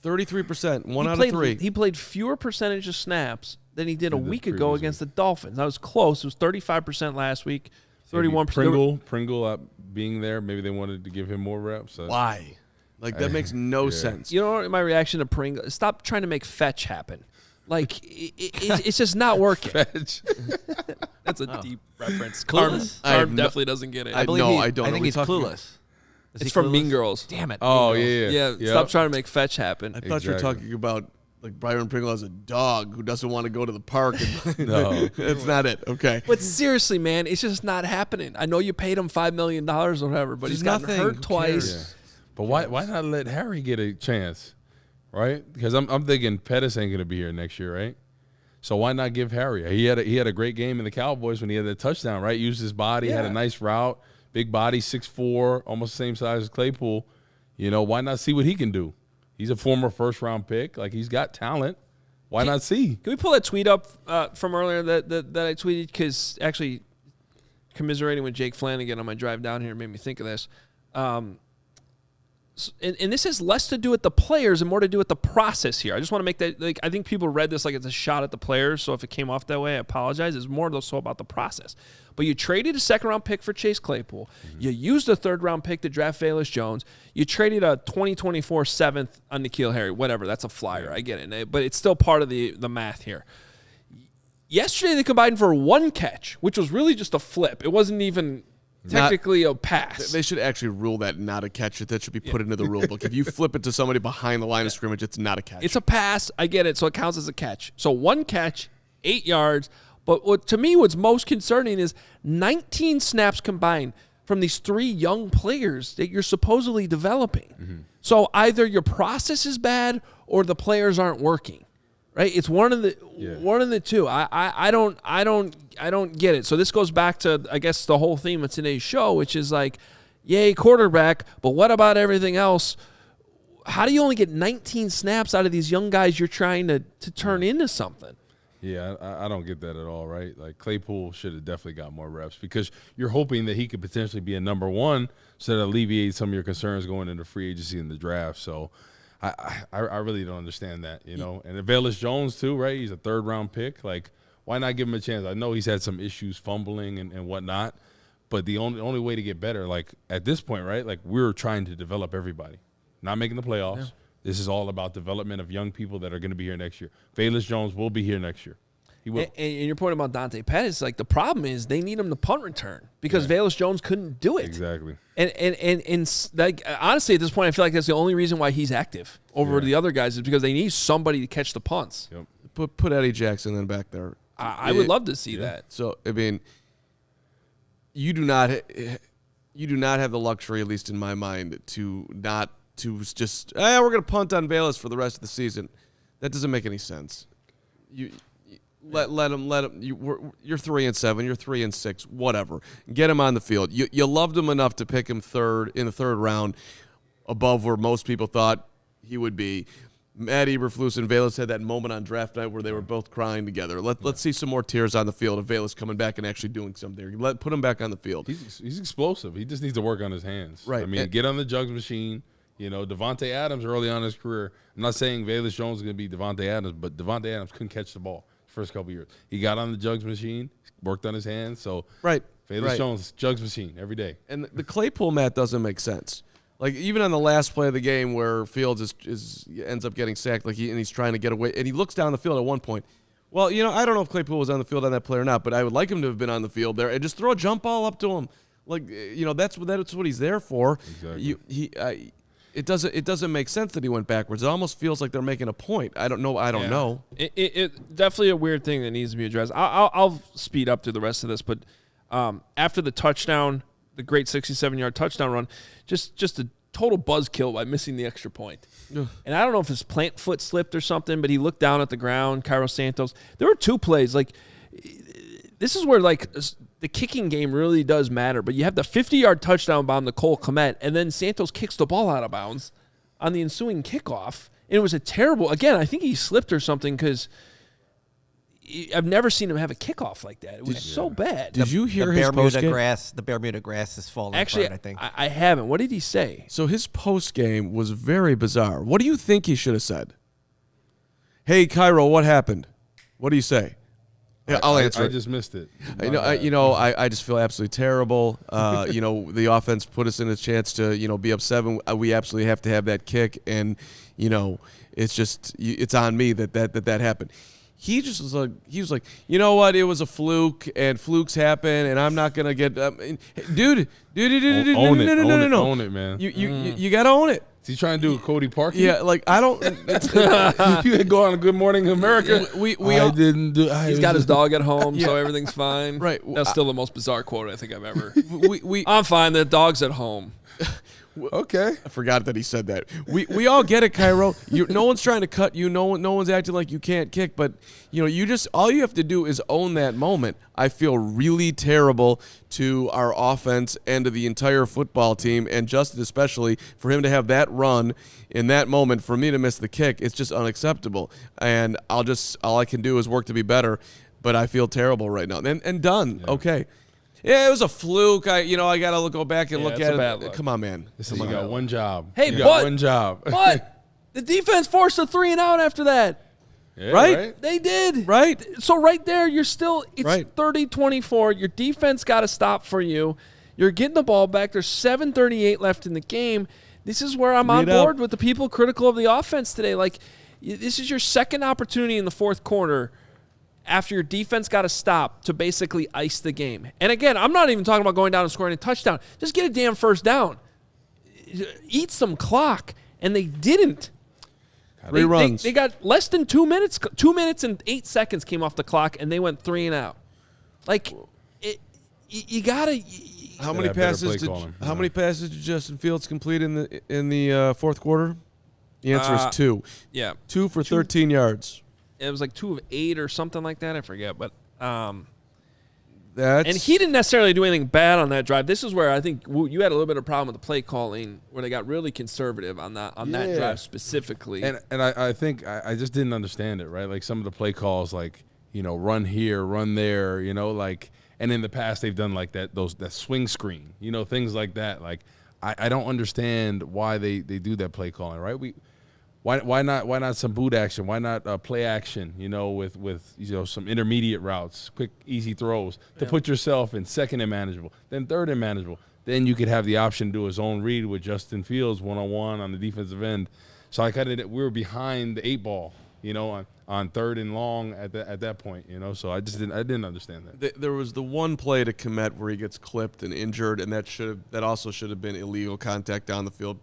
33%, one out of 3. He played fewer percentage of snaps than he did a week ago against the Dolphins. That was close. It was 35% last week, 31%. Pringle being there, maybe they wanted to give him more reps. Why? Like, that makes no sense. You know my reaction to Pringle? Stop trying to make fetch happen. Like, it's just not working. Fetch. That's a deep reference. Clueless? Carm definitely doesn't get it. I don't. I think he's clueless. It's from Mean Girls. Damn it. Oh, yeah. Stop trying to make fetch happen. I thought you were talking about like Byron Pringle as a dog who doesn't want to go to the park. No. That's not it. Okay. But seriously, man, it's just not happening. I know you paid him $5 million or whatever, but he's gotten hurt twice. Yeah. But why not let Harry get a chance, right? Because I'm thinking Pettis ain't going to be here next year, right? So why not give Harry? He had a great game in the Cowboys when he had the touchdown, right? Used his body, had a nice route, big body, 6'4", almost the same size as Claypool. Why not see what he can do? He's a former first-round pick. Like, he's got talent. Why not see? Can we pull that tweet up from earlier that I tweeted? Because actually, commiserating with Jake Flanagan on my drive down here made me think of this. and this has less to do with the players and more to do with the process here. I just want to make that, like, I think people read this like it's a shot at the players, so if it came off that way, I apologize. It's more so about the process. But you traded a second-round pick for Chase Claypool. Mm-hmm. You used a third-round pick to draft Velus Jones. You traded a 2024 seventh on N'Keal Harry. Whatever, that's a flyer. I get it. But it's still part of the math here. Yesterday they combined for one catch, which was really just a flip. It wasn't even technically a pass. They should actually rule that not a catch. That should be put into the rule book. If you flip it to somebody behind the line of scrimmage, it's not a catch. It's a pass. I get it. So it counts as a catch. So one catch, 8 yards. But what's most concerning is 19 snaps combined from these 3 young players that you're supposedly developing. Mm-hmm. So either your process is bad or the players aren't working. Right? It's one of the two. I don't get it. So this goes back to, I guess, the whole theme of today's show, which is like, yay, quarterback, but what about everything else? How do you only get 19 snaps out of these young guys you're trying to turn into something? Yeah, I don't get that at all, right? Like, Claypool should have definitely got more reps because you're hoping that he could potentially be a number one so that alleviates some of your concerns going into free agency and the draft. So I really don't understand that, you know. And Velus Jones too, right? He's a third-round pick. Like, why not give him a chance? I know he's had some issues fumbling and whatnot, but the only way to get better, like, at this point, right, like, we're trying to develop everybody, not making the playoffs. Yeah. This is all about development of young people that are going to be here next year. Velus Jones will be here next year. He will. And your point about Dante Pettis, like, the problem is they need him to punt return because Velus Jones couldn't do it. Exactly. And like, honestly, at this point, I feel like that's the only reason why he's active over the other guys is because they need somebody to catch the punts. Yep. Put Eddie Jackson then back there. I would love to see that. So, I mean, you do not have the luxury, at least in my mind, to just we're going to punt on Velus for the rest of the season. That doesn't make any sense. Let him. You're 3-7. You're 3-6. Whatever. Get him on the field. You loved him enough to pick him in the third round, above where most people thought he would be. Matt Eberflus and Velus had that moment on draft night where they were both crying together. Let's see some more tears on the field of Velus coming back and actually doing something. Put him back on the field. He's explosive. He just needs to work on his hands. Right. I mean, get on the jugs machine. You know, Devontae Adams early on in his career. I'm not saying Velus Jones is going to be Devontae Adams, but Devontae Adams couldn't catch the ball the first couple of years. He got on the jugs machine, worked on his hands. So Velus Jones, jugs machine every day. And the Claypool mat doesn't make sense. Like, even on the last play of the game where Fields ends up getting sacked, and he's trying to get away, and he looks down the field at one point. Well, you know, I don't know if Claypool was on the field on that play or not, but I would like him to have been on the field there and just throw a jump ball up to him. Like, you know, that's what he's there for. Exactly. It doesn't make sense that he went backwards. It almost feels like they're making a point. I don't know. It definitely a weird thing that needs to be addressed. I'll speed up through the rest of this, but after the touchdown, the great 67-yard touchdown run, just a total buzzkill by missing the extra point. And I don't know if his plant foot slipped or something, but he looked down at the ground. Cairo Santos. There were 2 plays. Like, this is where, like, the kicking game really does matter. But you have the 50-yard touchdown bomb to Cole Kmet, and then Santos kicks the ball out of bounds on the ensuing kickoff. And it was a terrible – again, I think he slipped or something because I've never seen him have a kickoff like that. It was so bad. Did you hear his postgame? The Bermuda grass is falling Actually, apart, I think. I haven't. What did he say? So his postgame was very bizarre. What do you think he should have said? Hey, Cairo, what happened? What do you say? Yeah, I'll answer. I just missed it. I just feel absolutely terrible. The offense put us in a chance to, be up 7. We absolutely have to have that kick, and it's on me that happened. He was like, you know what? It was a fluke, and flukes happen, and I'm not gonna get, dude. Own it, man. You gotta own it. Is he trying to do a Cody Parkey? Yeah, like, I don't. You go on a Good Morning America. He's got his dog at home, so everything's fine. Right. That's still the most bizarre quote I think I've ever. I'm fine. The dog's at home. Okay. I forgot that he said that. We all get it, Cairo. No one's trying to cut you. No one's acting like you can't kick. But all you have to do is own that moment. I feel really terrible to our offense and to the entire football team, and Justin especially, for him to have that run in that moment. For me to miss the kick, it's just unacceptable. And all I can do is work to be better. But I feel terrible right now. And done. Yeah. Okay. Yeah, it was a fluke. I got to go back and look at it. Come on, man. You got one job. Hey, you got one job. But the defense forced a 3-and-out after that. Yeah, right? They did. Right. So right there, it's right. 30-24. Your defense got to stop for you. You're getting the ball back. There's 7:38 left in the game. This is where I'm on board with the people critical of the offense today. Like, this is your second opportunity in the fourth quarter after your defense got to stop to basically ice the game. And again, I'm not even talking about going down and scoring a touchdown. Just get a damn first down. Eat some clock. And they didn't. Reruns. They got less than 2 minutes. 2 minutes and 8 seconds came off the clock, and they went 3-and-out. Like, you gotta. How many passes did Justin Fields complete in the fourth quarter? The answer is 2. Yeah, 2 for 13 yards. It was like 2 of 8 or something like that. I forget, but and he didn't necessarily do anything bad on that drive. This is where I think you had a little bit of problem with the play calling, where they got really conservative on that drive specifically. And I think I just didn't understand it, right? Like some of the play calls, like run here, run there, like. And in the past, they've done like that swing screen, things like that. Like I don't understand why they do that play calling, right? Why not some boot action? Why not play action? With some intermediate routes, quick easy throws to put yourself in second and manageable, then third and manageable. Then you could have the option to do a zone read with Justin Fields 1-on-1 on the defensive end. So we were behind the 8 ball, on third and long at that point, So I didn't understand that. There was the one play to Kmet where he gets clipped and injured, and that also should have been illegal contact down the field.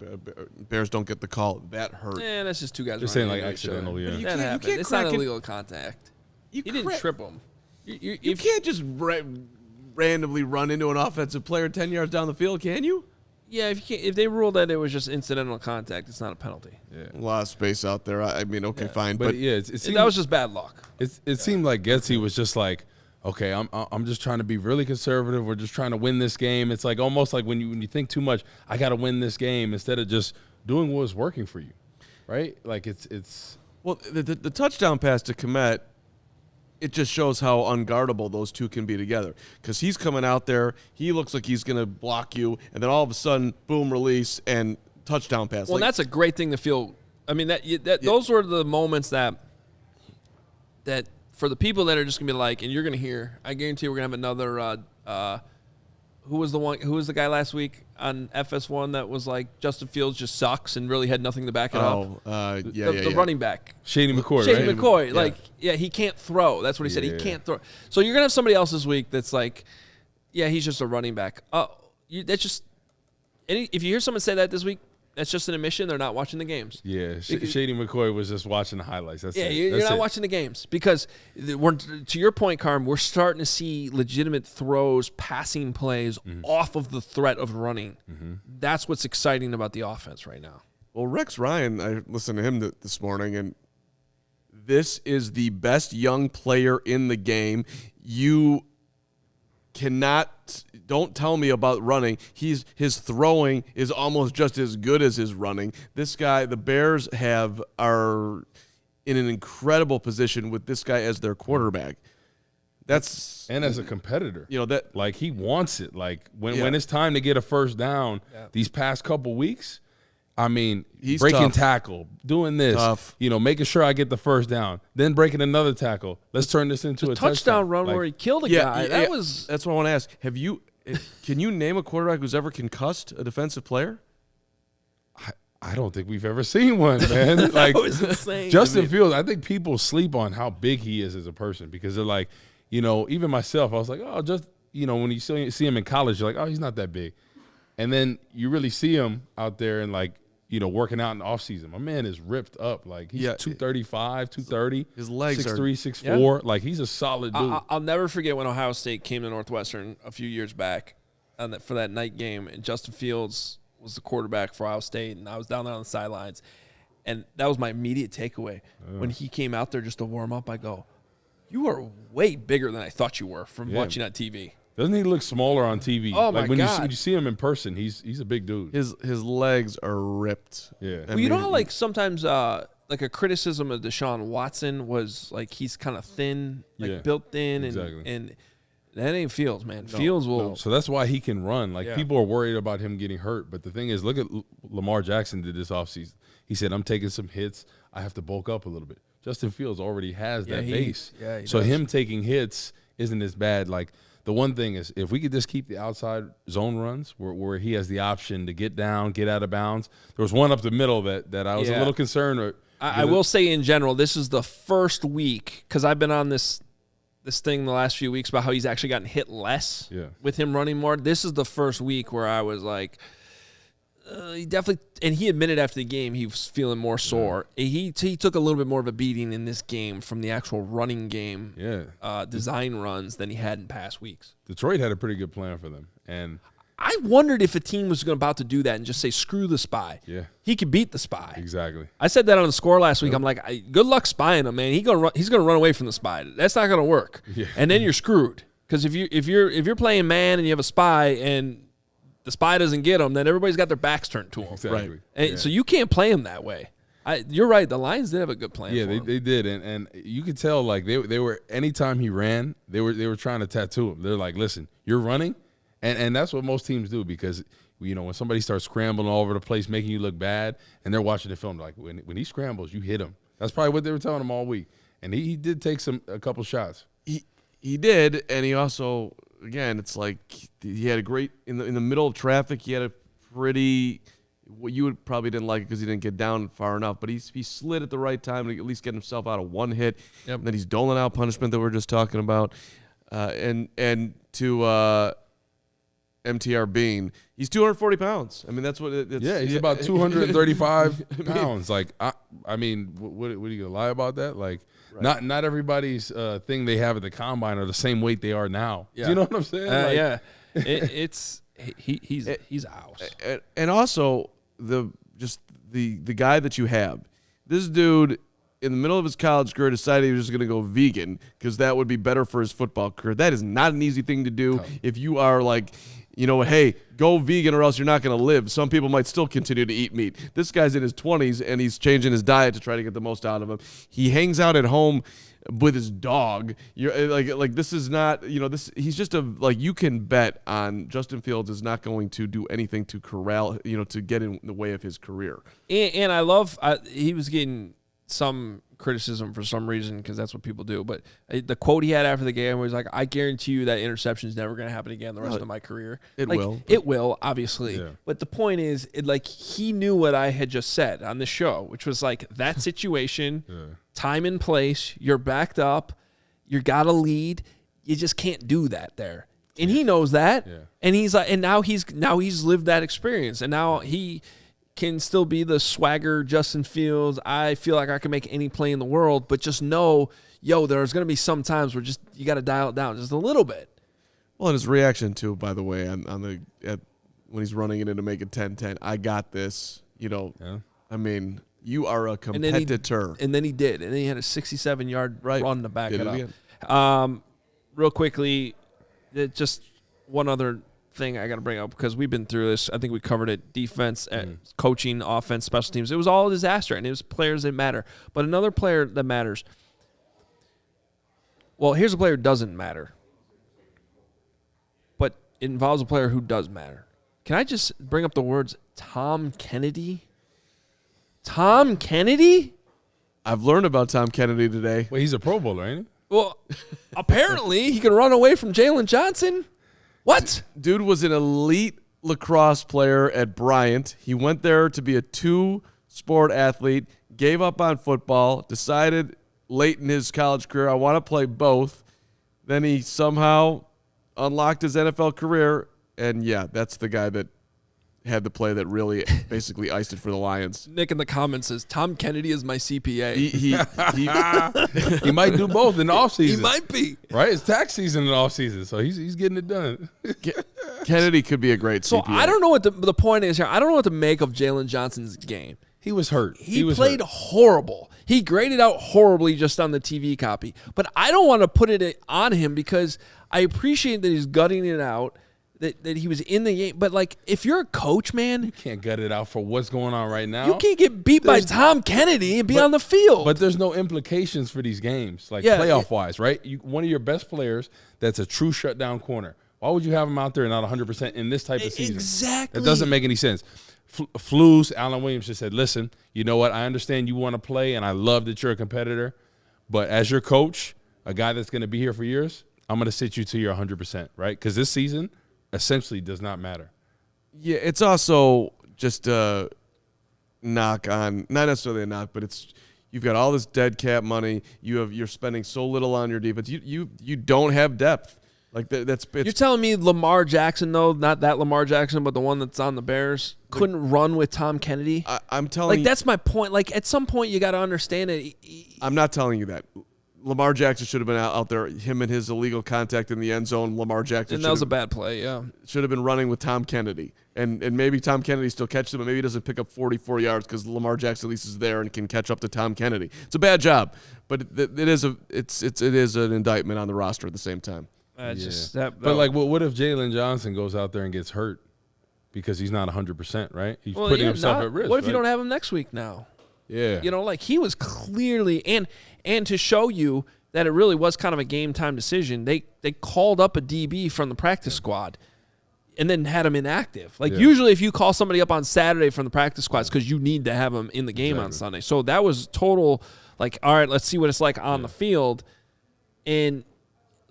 Bears don't get the call. That hurt. Yeah, that's just two guys. They're saying like accidental. Yeah, that happened. It's not illegal contact. He didn't trip him. You can't just randomly run into an offensive player 10 yards down the field, can you? Yeah, if they ruled that it was just incidental contact, it's not a penalty. Yeah. A lot of space out there. I mean, okay, fine. But yeah, that was just bad luck. It seemed like Getsy was just like, okay, I'm just trying to be really conservative. We're just trying to win this game. It's like almost like when you think too much, I got to win this game, instead of just doing what was working for you, right? Like it's. Well, the touchdown pass to Kmet, it just shows how unguardable those two can be together. Because he's coming out there, he looks like he's going to block you, and then all of a sudden, boom, release, and touchdown pass. Well, that's a great thing to feel. I mean, those were the moments that for the people that are just going to be like, and you're going to hear, I guarantee we're going to have another, who was the guy last week on FS1 that was like, Justin Fields just sucks and really had nothing to back it up? The running back. Shady McCoy, Shady McCoy. He can't throw. That's what he said. He can't throw. So you're going to have somebody else this week that's like, he's just a running back. If you hear someone say that this week, that's just an admission. They're not watching the games. Yeah, Shady McCoy was just watching the highlights. You're not watching the games because to your point, Carm, we're starting to see legitimate throws, passing plays off of the threat of running. Mm-hmm. That's what's exciting about the offense right now. Well, Rex Ryan, I listened to him this morning, and this is the best young player in the game. You don't tell me about running. His throwing is almost just as good as his running. This guy, the Bears are in an incredible position with this guy as their quarterback. And as a competitor, that like he wants it. Like when it's time to get a first down, these past couple weeks, I mean, he's breaking tough. Tackle, doing this, tough. Making sure I get the first down, then breaking another tackle. Let's turn this into a touchdown run where he killed a guy. That's what I want to ask. Can you name a quarterback who's ever concussed a defensive player? I don't think we've ever seen one, man. Like Justin Fields, I think people sleep on how big he is as a person because they're like, even myself, I was like, oh, just when you see him in college, you're like, oh, he's not that big, and then you really see him out there and like. Working out in the offseason. My man is ripped up. Like, he's 235, 230. His legs 6'3", 6'4". Like, he's a solid dude. I'll never forget when Ohio State came to Northwestern a few years back for that night game, and Justin Fields was the quarterback for Ohio State, and I was down there on the sidelines. And that was my immediate takeaway. When he came out there just to warm up, I go, you are way bigger than I thought you were from watching on TV. Doesn't he look smaller on TV? Oh, my God. When you see him in person, he's a big dude. His legs are ripped. Yeah. Well, how like sometimes like a criticism of Deshaun Watson was like he's kind of thin, built thin. Exactly. And That ain't Fields, man. Fields will. So that's why he can run. Like, Yeah. people are worried about him getting hurt. But the thing is, look at Lamar Jackson did this offseason. He said, I'm taking some hits. I have to bulk up a little bit. Justin Fields already has that base. Yeah, he so does. him taking hits isn't as bad. Like, the one thing is, if we could just keep the outside zone runs where he has the option to get down, get out of bounds. There was one up the middle that I was a little concerned with. I will say in general, this is the first week, because I've been on this thing the last few weeks about how he's actually gotten hit less with him running more. This is the first week where I was like, he definitely, and he admitted after the game he was feeling more sore. He took a little bit more of a beating in this game from the actual running game design runs than he had in past weeks. Detroit had a pretty good plan for them. And I wondered if a team was about to do that and just say, screw the spy. Yeah. He could beat the spy. Exactly. I said that on the score last week. I'm like, good luck spying him, man. He's gonna run away from the spy. That's not gonna work. Yeah. And then you're screwed. Because if you're playing man and you have a spy and the spy doesn't get him, then everybody's got their backs turned to him. Exactly. Right. And so you can't play him that way. You're right. The Lions did have a good plan. Yeah, for him. they did, and you could tell, like, they were, anytime he ran, they were trying to tattoo him. They're like, listen, you're running. And that's what most teams do, because, you know, when somebody starts scrambling all over the place, making you look bad, and they're watching the film, like, when he scrambles, you hit him. That's probably what they were telling him all week. And he did take a couple shots. He did, and he also, again, it's like he had a great, in the middle of traffic, he had a pretty, well, you would probably didn't like it because he didn't get down far enough, but he slid at the right time to at least get himself out of one hit. Yep. And then he's doling out punishment that we are just talking about. And to MTR Bean, he's 240 pounds. I mean, that's what it's. Yeah, he's about 235 pounds. Like, I mean, what are you going to lie about that? Like, right. Not everybody's thing they have at the combine are the same weight they are now. Yeah. Do you know what I'm saying? He's out. And also, the guy that you have, this dude, in the middle of his college career, decided he was just going to go vegan because that would be better for his football career. That is not an easy thing to do if you are like, you know, hey, go vegan or else you're not going to live. Some people might still continue to eat meat. This guy's in his 20s, and he's changing his diet to try to get the most out of him. He hangs out at home with his dog. You're like this is not, you know, this. He's just you can bet on Justin Fields is not going to do anything to corral, you know, to get in the way of his career. And I love he was getting some criticism for some reason because that's what people do. But the quote he had after the game was like, I guarantee you that interception is never going to happen again the rest of my career. It will, obviously. Yeah. But the point is, he knew what I had just said on the show, which was like that situation, time and place, you're backed up, you got to lead. You just can't do that there. And he knows that. Yeah. And he's like, and now he's lived that experience. And now he can still be the swagger Justin Fields. I feel like I can make any play in the world, but just know, there's going to be some times where just you got to dial it down just a little bit. Well, and his reaction too, by the way, when he's running it in to make it 10-10, I got this. You know, I mean, you are a competitor. And then he did, and then he had a 67-yard run to back it up. Real quickly, just one other thing I got to bring up because we've been through this. I think we covered it. Defense, coaching, offense, special teams. It was all a disaster, and it was players that matter. But another player that matters. Well, here's a player who doesn't matter, but it involves a player who does matter. Can I just bring up the words Tom Kennedy? Tom Kennedy? I've learned about Tom Kennedy today. Well, he's a Pro Bowler, ain't he? Well, apparently he can run away from Jaylon Johnson. What? Dude was an elite lacrosse player at Bryant. He went there to be a two-sport athlete, gave up on football, decided late in his college career, I want to play both. Then he somehow unlocked his NFL career, and that's the guy that had the play that really basically iced it for the Lions. Nick in the comments says, Tom Kennedy is my CPA. He might do both in the offseason. He might be. Right? It's tax season in the offseason, so he's getting it done. Kennedy could be a great CPA. So I don't know what the point is here. I don't know what to make of Jaylon Johnson's game. He was hurt. He played horrible. He graded out horribly just on the TV copy. But I don't want to put it on him because I appreciate that he's gutting it out, that he was in the game. But, like, if you're a coach, man. You can't gut it out for what's going on right now. You can't get beat by Tom Kennedy and be on the field. But there's no implications for these games, like playoff-wise, right? One of your best players that's a true shutdown corner. Why would you have him out there not 100% in this type of season? Exactly. That doesn't make any sense. Flus, Alan Williams just said, listen, you know what? I understand you want to play, and I love that you're a competitor. But as your coach, a guy that's going to be here for years, I'm going to sit you to your 100%, right? Because this season essentially does not matter. Yeah, it's also just a knock on, not necessarily a knock, but it's you've got all this dead cap money. You're spending so little on your defense. You don't have depth. Like you're telling me Lamar Jackson, though, not that Lamar Jackson, but the one that's on the Bears, couldn't run with Tom Kennedy? I'm telling you. Like, that's my point. Like, at some point, you got to understand it. I'm not telling you that. Lamar Jackson should have been out there. Him and his illegal contact in the end zone. Lamar Jackson. And that was a bad play, yeah. Should have been running with Tom Kennedy. And maybe Tom Kennedy still catches him, but maybe he doesn't pick up 44 yards because Lamar Jackson at least is there and can catch up to Tom Kennedy. It's a bad job, but it is an indictment on the roster at the same time. But like, what if Jaylon Johnson goes out there and gets hurt because he's not 100%, right? He's putting himself at risk. What if you don't have him next week now? Yeah. You know, like, he was clearly and to show you that it really was kind of a game time decision, they called up a DB from the practice squad and then had him inactive. Like, usually if you call somebody up on Saturday from the practice squad, it's because you need to have them in the game on Sunday. So that was total, like, all right, let's see what it's like on the field. And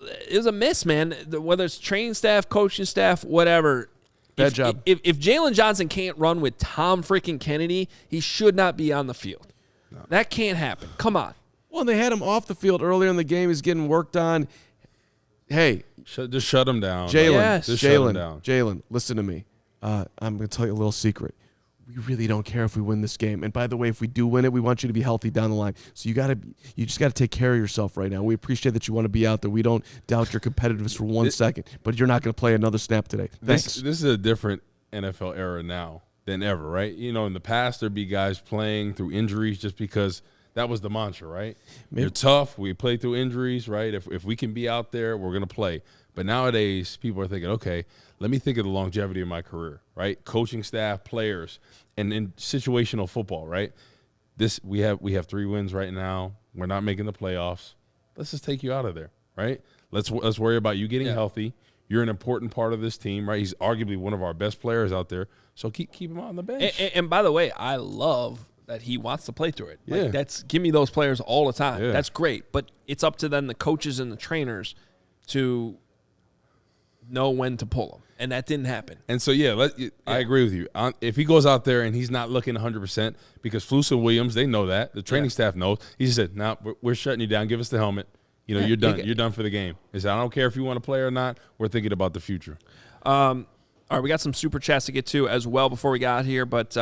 it was a miss, man. Whether it's training staff, coaching staff, whatever. Bad job. If Jaylon Johnson can't run with Tom freaking Kennedy, he should not be on the field. No. That can't happen. Come on. Well, they had him off the field earlier in the game. He's getting worked on. Hey. Just shut him down. Jaylon, listen to me. I'm going to tell you a little secret. We really don't care if we win this game. And by the way, if we do win it, we want you to be healthy down the line. So you just got to take care of yourself right now. We appreciate that you want to be out there. We don't doubt your competitiveness for 1 second, but you're not going to play another snap today. Thanks. This is a different NFL era now than ever, right? You know, in the past, there'd be guys playing through injuries just because that was the mantra, right? You're tough. We play through injuries, right? If we can be out there, we're going to play. But nowadays, people are thinking, okay, let me think of the longevity of my career, right? Coaching staff, players, and in situational football, right? We have 3 wins right now. We're not making the playoffs. Let's just take you out of there, right? Let's worry about you getting healthy. You're an important part of this team, right? He's arguably one of our best players out there. So keep him on the bench. And by the way, I love that he wants to play through it. Like, give me those players all the time. Yeah. That's great. But it's up to then the coaches and the trainers to know when to pull them. And that didn't happen. And so, I agree with you. If he goes out there and he's not looking 100%, because Flus and Williams, they know that. The training staff knows. He said, no, we're shutting you down. Give us the helmet. You know, you're done. You're done for the game. He said, I don't care if you want to play or not. We're thinking about the future. All right, we got some super chats to get to as well before we got here. But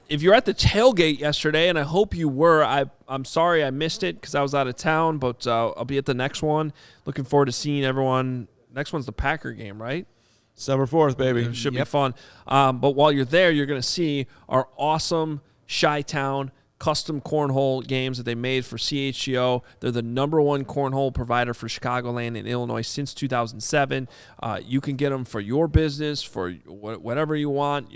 if you're at the tailgate yesterday, and I hope you were, I'm sorry I missed it because I was out of town, but I'll be at the next one. Looking forward to seeing everyone. Next one's the Packer game, right? December 4th, baby. It should be fun. But while you're there, you're going to see our awesome Chi-Town custom cornhole games that they made for CHGO. They're the #1 cornhole provider for Chicagoland and Illinois since 2007. You can get them for your business, for whatever you want.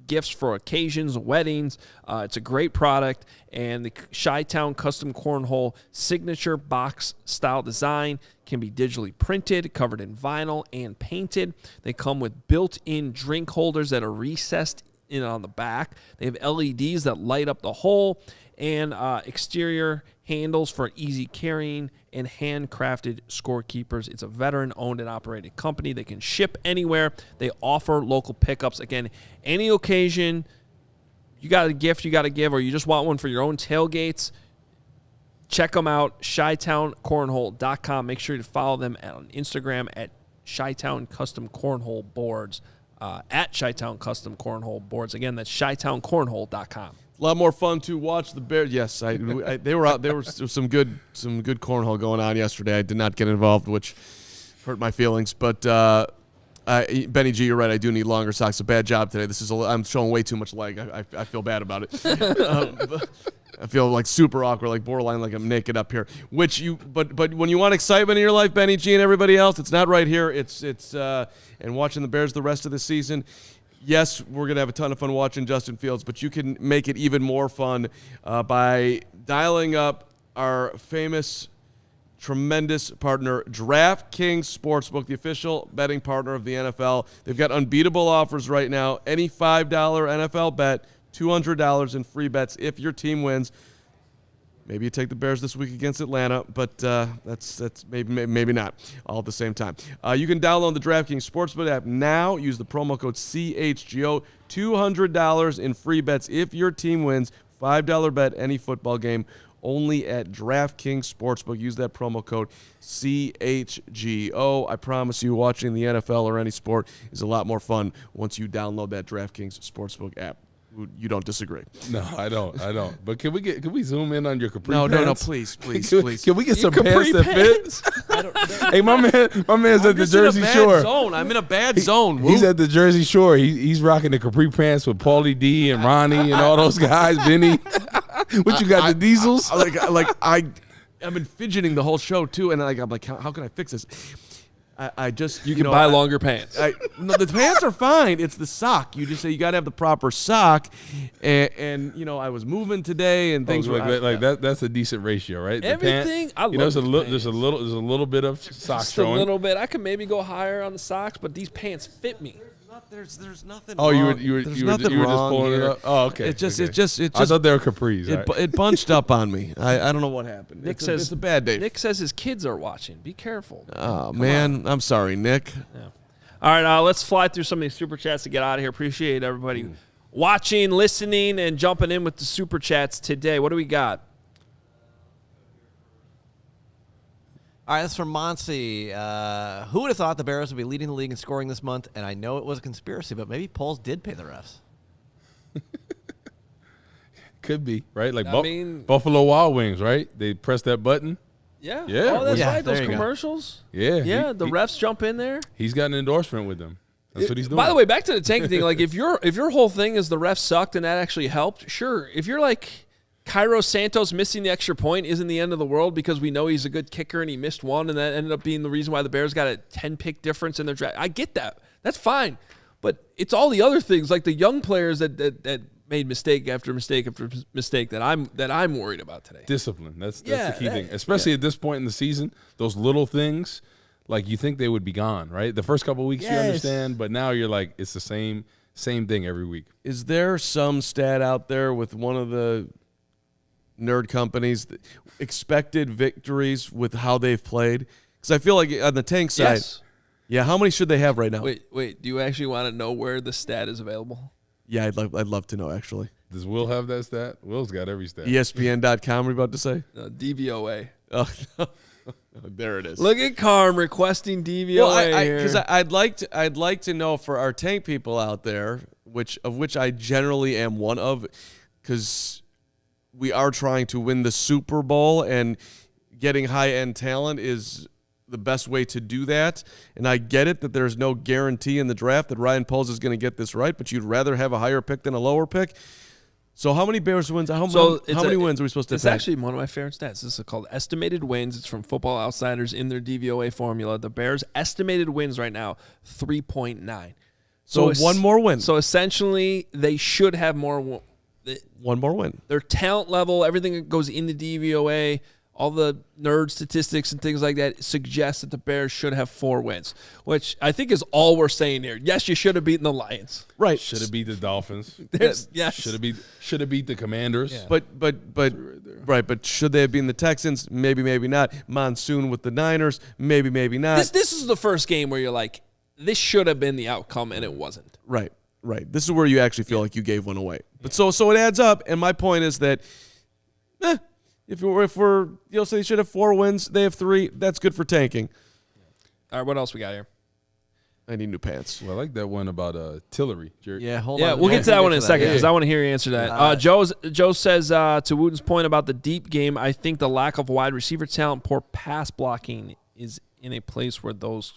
Gifts for occasions, weddings. It's a great product. And the Chi-Town Custom Cornhole signature box style design can be digitally printed, covered in vinyl, and painted. They come with built-in drink holders that are recessed in on the back. They have LEDs that light up the hole, and exterior handles for easy carrying, and handcrafted scorekeepers. It's a veteran-owned and operated company. They can ship anywhere. They offer local pickups. Again, any occasion, you got a gift you got to give, or you just want one for your own tailgates, check them out, ChiTownCornhole.com. Make sure to follow them on Instagram at Chi-Town Custom Cornhole Boards, at Chi-Town Custom Cornhole Boards. Again, that's ChiTownCornhole.com. A lot more fun to watch the Bears. Yes, they were out. There was some good cornhole going on yesterday. I did not get involved, which hurt my feelings. But Benny G, you're right. I do need longer socks. A bad job today. I'm showing way too much leg. I feel bad about it. I feel like super awkward, like borderline, like I'm naked up here. But when you want excitement in your life, Benny G and everybody else, it's not right here. It's and watching the Bears the rest of the season. Yes, we're gonna have a ton of fun watching Justin Fields, but you can make it even more fun by dialing up our famous, tremendous partner, DraftKings Sportsbook, the official betting partner of the NFL. They've got unbeatable offers right now. Any $5 NFL bet, $200 in free bets if your team wins. Maybe you take the Bears this week against Atlanta, but that's maybe not all at the same time. You can download the DraftKings Sportsbook app now. Use the promo code CHGO. $200 in free bets if your team wins. $5 bet any football game. Only at DraftKings Sportsbook. Use that promo code CHGO. I promise you, watching the NFL or any sport is a lot more fun once you download that DraftKings Sportsbook app. You don't disagree? No, I don't. But can we zoom in on your capri pants? No, please. Can we get some pants that fit? Hey, my man's at the Jersey Shore. I'm in a bad zone. He's at the Jersey Shore. He's rocking the capri pants with Paulie D and Ronnie and all those guys. Vinny, what you got? The diesels? I've been fidgeting the whole show too, and I'm like, how can I fix this? I just you can buy longer pants. No, the pants are fine. It's the sock. You just say you got to have the proper sock, and I was moving today and things like that. That's a decent ratio, right? Everything. I love there's a little bit of sock showing. Just a little bit. I could maybe go higher on the socks, but these pants fit me. There's nothing. Oh, wrong. you were There's just nothing wrong pulling here. it up. Oh, okay. It just. I thought they were capris. It bunched up on me. I don't know what happened. Nick says it's a bad day. Nick says his kids are watching. Be careful. Oh man, I'm sorry, Nick. Yeah. All right, let's fly through some of these super chats to get out of here. Appreciate everybody watching, listening, and jumping in with the super chats today. What do we got? All right, that's from Monsi. Who would have thought the Bears would be leading the league in scoring this month? And I know it was a conspiracy, but maybe polls did pay the refs. Could be, right? Like Buffalo Wild Wings, right? They press that button. Yeah. Yeah. Oh, that's right. Those commercials. Yeah. Yeah, the refs jump in there. He's got an endorsement with them. That's what he's doing. By the way, back to the tank thing. Like, if your whole thing is the refs sucked and that actually helped, sure. If you're like Cairo Santos missing the extra point isn't the end of the world because we know he's a good kicker and he missed one and that ended up being the reason why the Bears got a 10-pick difference in their draft. I get that. That's fine. But it's all the other things, like the young players that made mistake after mistake after mistake that I'm worried about today. Discipline. That's the key thing. Especially at this point in the season, those little things, like you think they would be gone, right? The first couple of weeks you understand, but now you're like, it's the same thing every week. Is there some stat out there with one of the nerd companies that expected victories with how they've played? Because I feel like on the tank side, yeah, how many should they have right now? Wait, do you actually want to know where the stat is available? Yeah, I'd love to know, actually. Does Will have that stat? Will's got every stat. ESPN.com, we're about to say? DVOA. Oh, there it is. Look at Carm requesting DVOA here. Because I'd like to know for our tank people out there, which I generally am one of, because we are trying to win the Super Bowl, and getting high-end talent is the best way to do that. And I get it that there's no guarantee in the draft that Ryan Poles is going to get this right, but you'd rather have a higher pick than a lower pick. So how many Bears wins? How many wins are we supposed to It's actually one of my favorite stats. This is called estimated wins. It's from Football Outsiders in their DVOA formula. The Bears' estimated wins right now, 3.9. So one more win. So essentially, they should have more. One more win. Their talent level, everything that goes into DVOA, all the nerd statistics and things like that suggest that the Bears should have 4 wins, which I think is all we're saying here. Yes, you should have beaten the Lions. Right. Should have beat the Dolphins. Yes. Should have beat the Commanders. Yeah. But should they have been the Texans? Maybe, maybe not. Monsoon with the Niners? Maybe, maybe not. This is the first game where you're like, this should have been the outcome, and it wasn't. Right. This is where you actually feel like you gave one away. But so it adds up, and my point is that if we're say they should have 4 wins, they have 3. That's good for tanking. All right, what else we got here? I need new pants. Well, I like that one about Tillery. Yeah, hold on. Yeah, we'll get to that one in a second because I want to hear you answer that. Joe says, to Wooten's point about the deep game, I think the lack of wide receiver talent, poor pass blocking is in a place where those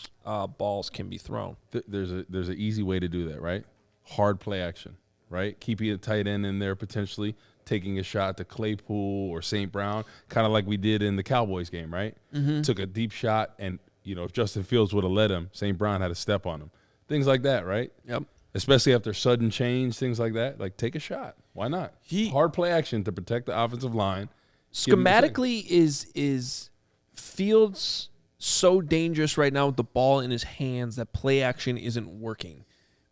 balls can be thrown. There's an easy way to do that, right? Hard play action. right? Keeping a tight end in there potentially, taking a shot to Claypool or St. Brown, kind of like we did in the Cowboys game, right? Mm-hmm. Took a deep shot, and, if Justin Fields would have let him, St. Brown had a step on him. Things like that, right? Yep. Especially after sudden change, things like that. Like, take a shot. Why not? Hard play action to protect the offensive line. Schematically, is Fields so dangerous right now with the ball in his hands that play action isn't working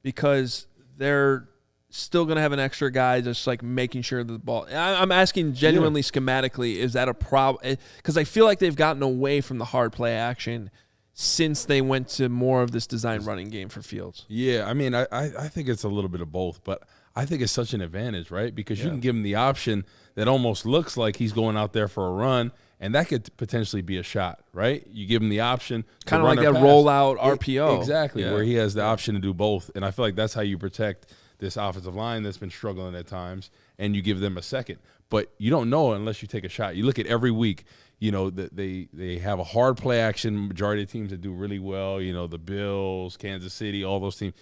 because they're still going to have an extra guy just like making sure that the ball. I'm asking genuinely schematically, is that a problem? Because I feel like they've gotten away from the hard play action since they went to more of this design running game for Fields. Yeah, I mean, I think it's a little bit of both, but I think it's such an advantage, right? Because you can give him the option that almost looks like he's going out there for a run, and that could potentially be a shot, right? You give him the option. Kind of like that rollout RPO. Exactly, where he has the option to do both. And I feel like that's how you protect this offensive line that's been struggling at times, and you give them a second. But you don't know unless you take a shot. You look at every week, they have a hard play action, majority of teams that do really well, the Bills, Kansas City, all those teams,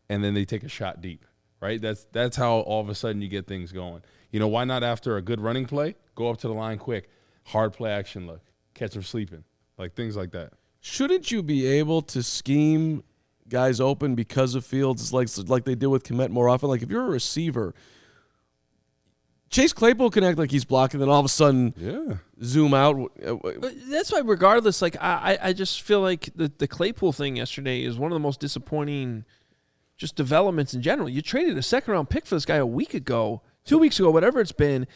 and then they take a shot deep, right? That's how all of a sudden you get things going. Why not after a good running play, go up to the line quick, hard play action look, catch them sleeping, like things like that. Shouldn't you be able to scheme guys open because of Fields like they did with Kmet more often? Like if you're a receiver, Chase Claypool can act like he's blocking, then all of a sudden zoom out. But that's why regardless, like I just feel like the Claypool thing yesterday is one of the most disappointing just developments in general. You traded a second-round pick for this guy a week ago, 2 weeks ago, whatever it's been.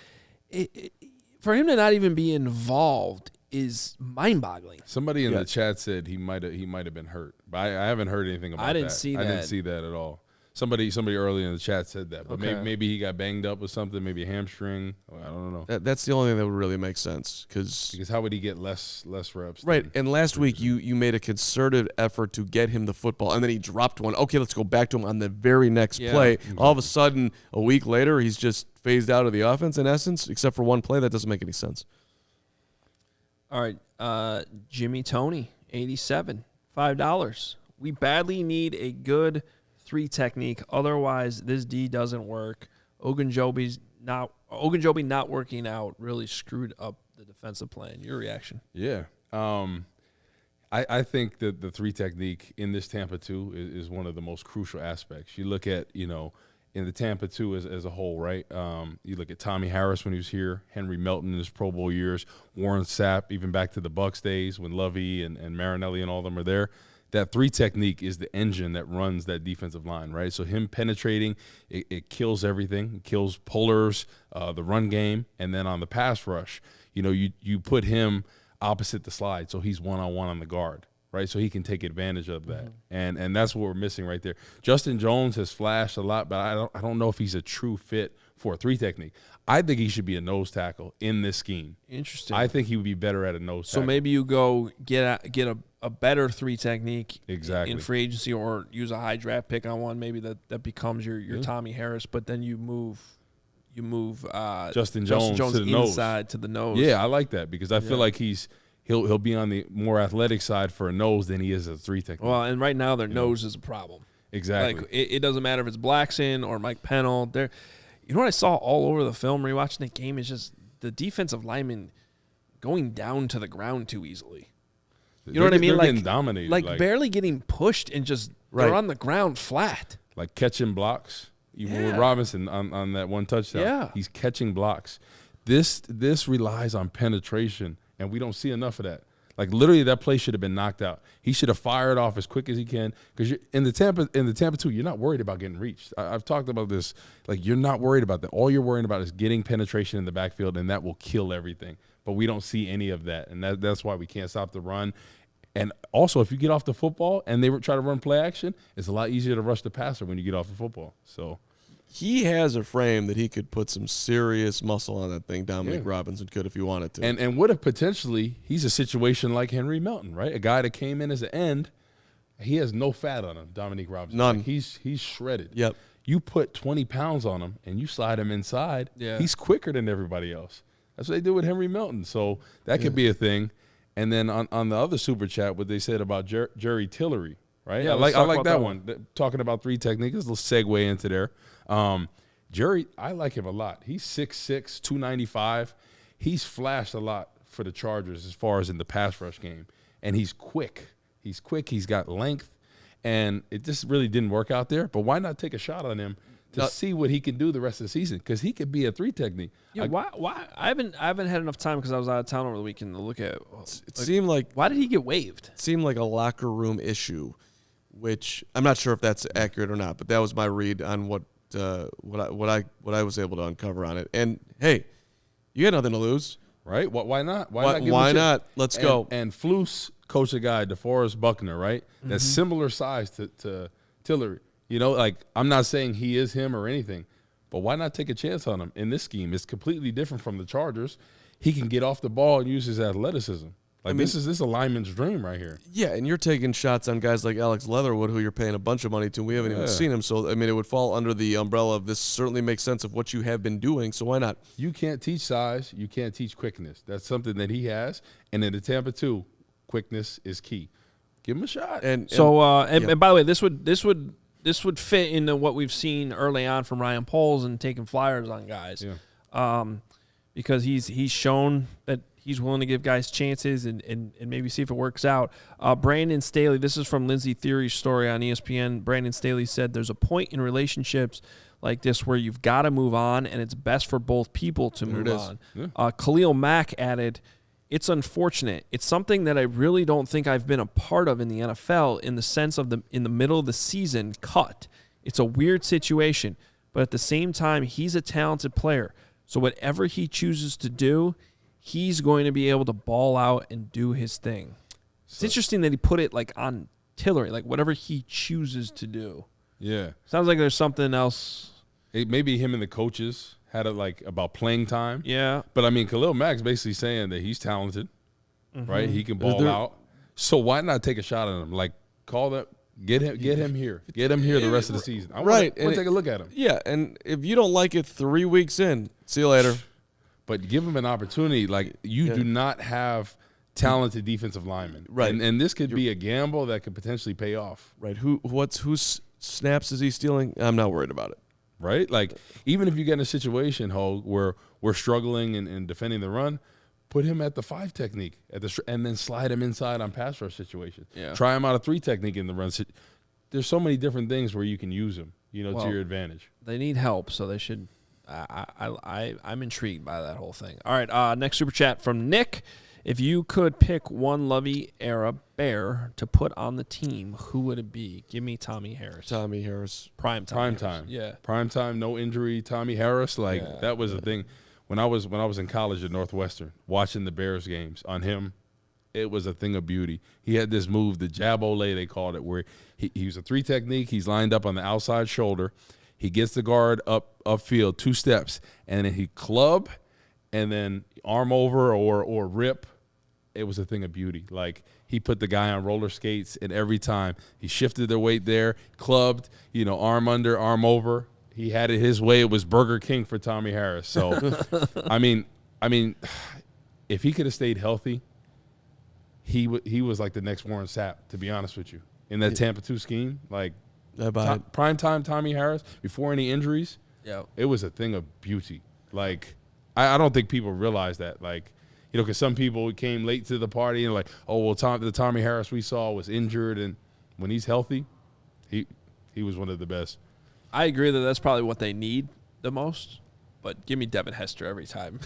For him to not even be involved is mind-boggling. Somebody in the chat said he might have been hurt, but I haven't heard anything about that. I didn't see that at all. Somebody earlier in the chat said that, but maybe he got banged up with something, maybe a hamstring. I don't know. That's the only thing that would really make sense because how would he get less reps? Right, and last week you made a concerted effort to get him the football, and then he dropped one. Okay, let's go back to him on the very next play. Exactly. All of a sudden, a week later, he's just phased out of the offense in essence, except for one play. That doesn't make any sense. All right, Jimmy Tony, 87, $5. We badly need a good 3 technique. Otherwise, this D doesn't work. Ogunjobi not working out really screwed up the defensive plan. Your reaction? Yeah. I think that the 3 technique in this Tampa 2 is one of the most crucial aspects. You look at, in the Tampa 2 as a whole, right? You look at Tommy Harris when he was here, Henry Melton in his Pro Bowl years, Warren Sapp, even back to the Bucs days when Lovey and Marinelli and all of them are there. That 3 technique is the engine that runs that defensive line, right? So him penetrating, it kills everything. It kills pullers, the run game, and then on the pass rush, you put him opposite the slide, so he's one-on-one on the guard, right? So he can take advantage of that, and that's what we're missing right there. Justin Jones has flashed a lot, but I don't know if he's a true fit for a 3 technique. I think he should be a nose tackle in this scheme. Interesting. I think he would be better at a nose tackle. So maybe you go get a better 3 technique in free agency, or use a high draft pick on one. Maybe that becomes your Tommy Harris, but then you move Justin Jones to the inside to the nose. Yeah, I like that because I feel like he'll be on the more athletic side for a nose than he is a 3 technique. Well, and right now their nose is a problem. Exactly. Like it doesn't matter if it's Blackson or Mike Pennell. You know what I saw all over the film rewatching the game is just the defensive linemen going down to the ground too easily. You know what I mean? They're getting dominated. Like barely getting pushed and just they're on the ground flat. Like catching blocks. Even with Robinson on that one touchdown. Yeah. He's catching blocks. This relies on penetration, and we don't see enough of that. Like literally, that play should have been knocked out. He should have fired off as quick as he can. Because in the Tampa 2, you're not worried about getting reached. I've talked about this. Like you're not worried about that. All you're worried about is getting penetration in the backfield, and that will kill everything. But we don't see any of that, and that's why we can't stop the run. And also, if you get off the football and they try to run play action, it's a lot easier to rush the passer when you get off the football. So he has a frame that he could put some serious muscle on that thing. Dominic Robinson could if he wanted to. And what if potentially he's a situation like Henry Melton, right? A guy that came in as an end. He has no fat on him, Dominic Robinson. None. Like he's shredded. Yep. You put 20 pounds on him and you slide him inside, he's quicker than everybody else. That's what they did with Henry Melton. So that could be a thing. And then on the other super chat, what they said about Jerry Tillery, right? Yeah, I like that one. Talking about 3 techniques, a little segue into there. Jerry, I like him a lot. He's 6'6", 295. He's flashed a lot for the Chargers as far as in the pass rush game. And he's quick. He's quick. He's got length. And it just really didn't work out there. But why not take a shot on him to see what he can do the rest of the season? Because he could be a 3 technique. Yeah, why? I haven't had enough time because I was out of town over the weekend to look at. It seemed like, why did he get waived? It seemed like a locker room issue, which I'm not sure if that's accurate or not. But that was my read on what I was able to uncover on it. And hey, you got nothing to lose, right? Why not? Why not? Let's go. And Flus coached a guy, DeForest Buckner, right? Mm-hmm. That's similar size to Tillery. You know, like, I'm not saying he is him or anything, but why not take a chance on him in this scheme? It's completely different from the Chargers. He can get off the ball and use his athleticism. Like, this is a lineman's dream right here. Yeah, and you're taking shots on guys like Alex Leatherwood, who you're paying a bunch of money to. We haven't even seen him. So, I mean, it would fall under the umbrella of this certainly makes sense of what you have been doing, so why not? You can't teach size. You can't teach quickness. That's something that he has. And in the Tampa 2, quickness is key. Give him a shot. And by the way, this would fit into what we've seen early on from Ryan Poles and taking flyers on guys. Yeah. Because he's shown that he's willing to give guys chances and maybe see if it works out. Brandon Staley, this is from Lindsey Theory's story on ESPN. Brandon Staley said there's a point in relationships like this where you've got to move on, and it's best for both people to move on. Yeah. Khalil Mack added, it's unfortunate. It's something that I really don't think I've been a part of in the NFL in the sense of in the middle of the season cut. It's a weird situation, but at the same time, he's a talented player. So whatever he chooses to do, he's going to be able to ball out and do his thing. It's interesting that he put it like on Tillery, like whatever he chooses to do. Yeah. Sounds like there's something else. Maybe him and the coaches had it like about playing time. Yeah. But I mean, Khalil Mack's basically saying that he's talented, right? He can ball out. So why not take a shot at him? Like, call that. Get him here. Get him here the rest of the season. I want to take a look at him. Yeah, and if you don't like it 3 weeks in, see you later. But give him an opportunity. Like, you do not have talented defensive linemen. Right. And this could be a gamble that could potentially pay off. Right. Whose snaps is he stealing? I'm not worried about it. Right? Like, even if you get in a situation, Hoge, where we're struggling and defending the run, put him at the 5 technique and then slide him inside on pass rush situations. Yeah. Try him out of 3 technique in the run. There's so many different things where you can use him, to your advantage. They need help, so they should. I'm intrigued by that whole thing. All right, next super chat from Nick. If you could pick one Lovey era Bear to put on the team, who would it be? Give me Tommy Harris. Tommy Harris. Prime time. Yeah. Prime time, no injury. Tommy Harris, that was a thing. When I was in college at Northwestern, watching the Bears games on him, it was a thing of beauty. He had this move, the jab ole, they called it, where he was a 3 technique. He's lined up on the outside shoulder. He gets the guard upfield 2 steps, and then he club, and then arm over or rip. It was a thing of beauty. Like, he put the guy on roller skates, and every time he shifted the weight there, clubbed, arm under, arm over. He had it his way. It was Burger King for Tommy Harris. So, I mean, if he could have stayed healthy, he was like the next Warren Sapp, to be honest with you, in that Tampa 2 scheme. Like, primetime Tommy Harris, before any injuries, it was a thing of beauty. Like, I don't think people realize that. Like, because some people came late to the party and like, oh, well, the Tommy Harris we saw was injured, and when he's healthy, he was one of the best. I agree that that's probably what they need the most, but give me Devin Hester every time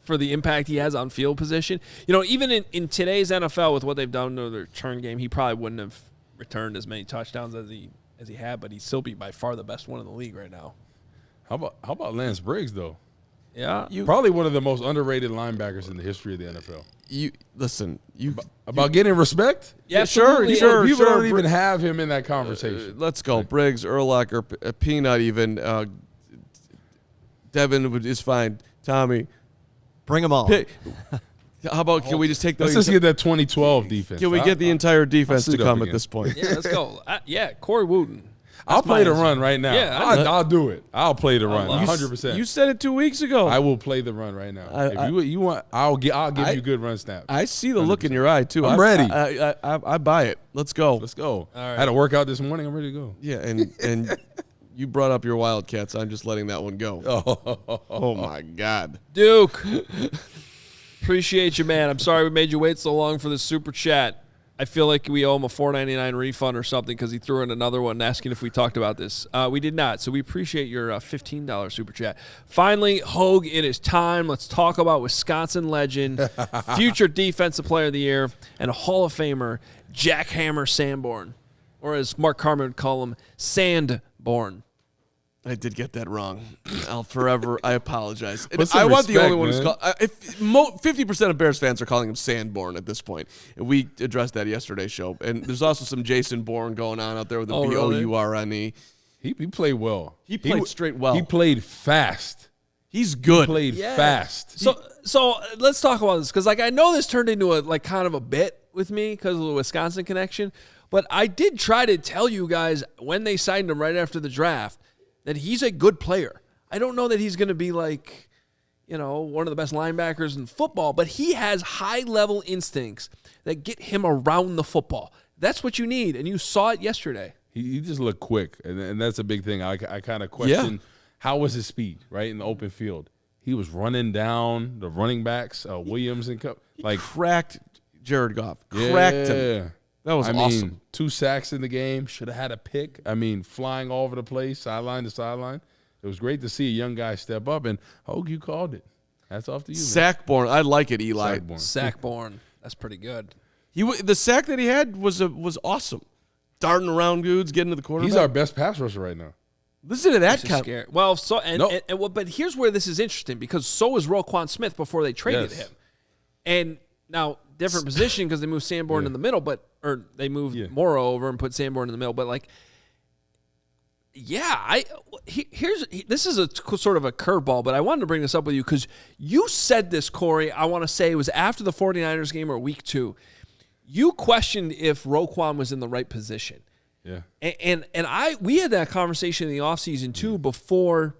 for the impact he has on field position. Even in today's NFL with what they've done to their return game, he probably wouldn't have returned as many touchdowns as he had, but he'd still be by far the best one in the league right now. How about Lance Briggs, though? Yeah. Probably one of the most underrated linebackers in the history of the NFL. About getting respect? Yeah, sure. People don't even have him in that conversation. Let's go. Briggs, Urlacher, Peanut even. Devin is fine. Tommy. Bring them all. How about, can we just take those? Let's just get that 2012 defense. Can we get the entire defense to come at this point? Yeah, let's go. Corey Wootton. I'll play the run right now. Yeah, I'll do it. I'll play the run 100%. You said it 2 weeks ago. I will play the run right now. If you want, I'll give you good run snaps. I see the look in your eye too. I'm ready. I buy it. Let's go. Let's go. All right. I had a workout this morning. I'm ready to go. Yeah, and You brought up your Wildcats. I'm just letting that one go. Oh my God. Duke. Appreciate you, man. I'm sorry we made you wait so long for the super chat. I feel like we owe him a $4.99 refund or something because he threw in another one asking if we talked about this. We did not, so we appreciate your $15 super chat. Finally, Hoge, it is time. Let's talk about Wisconsin legend, future defensive player of the year, and Hall of Famer, Jackhammer Sanborn, or as Mark Carman would call him, Sanborn. I did get that wrong. I apologize. Put some I want the respect, only one who's man. called. If 50% of Bears fans are calling him Sanborn at this point. And we addressed that yesterday's show. And there's also some Jason Bourne going on out there with the Bourne. He played well. He played straight well. He played fast. He's good. He played fast. So let's talk about this because I know this turned into a kind of a bit with me because of the Wisconsin connection, but I did try to tell you guys when they signed him right after the draft that he's a good player. I don't know that he's going to be like, one of the best linebackers in football, but he has high-level instincts that get him around the football. That's what you need, and you saw it yesterday. He just looked quick, and that's a big thing. I kind of question how was his speed, right, in the open field. He was running down the running backs, Williams and Cup. Cracked Jared Goff. Cracked him. That was awesome. 2 sacks in the game. Should have had a pick. Flying all over the place, sideline to sideline. It was great to see a young guy step up, and Hoge, you called it. That's off to you. Sackborn. I like it, Eli. Sackborn. That's pretty good. The sack that he had was awesome. Darting around dudes, getting to the quarterback. He's our best pass rusher right now. Listen to that guy. Well, but here's where this is interesting because so was Roquan Smith before they traded him. And now different position because they moved Sanborn in the middle, or they moved Morrow over and put Sanborn in the middle. But this is a sort of a curveball, but I wanted to bring this up with you because you said this, Corey. I want to say it was after the 49ers game or week 2. You questioned if Roquan was in the right position. Yeah. And we had that conversation in the offseason too before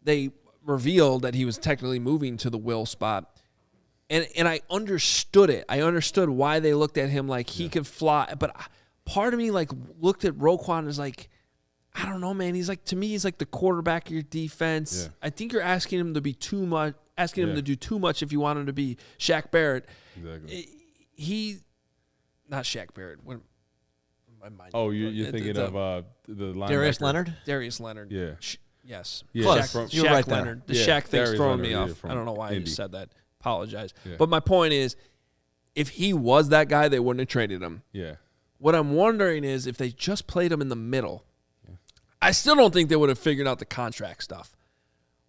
they revealed that he was technically moving to the Will spot. And I understood it. I understood why they looked at him like he could fly. But part of me looked at Roquan as I don't know, man. To me, he's like the quarterback of your defense. Yeah. I think you're asking him to be too much, asking him to do too much if you want him to be Shaq Barrett. Exactly. Not Shaq Barrett. You're thinking of the linebacker. Darius Leonard. Yeah. Yes. Yeah. Shaq right there. Leonard. The Shaq thing's Darius throwing Leonard, me off. I don't know why Indy. you said that. Apologize. Yeah. But my point is, if he was that guy, they wouldn't have traded him. Yeah. What I'm wondering is if they just played him in the middle, I still don't think they would have figured out the contract stuff.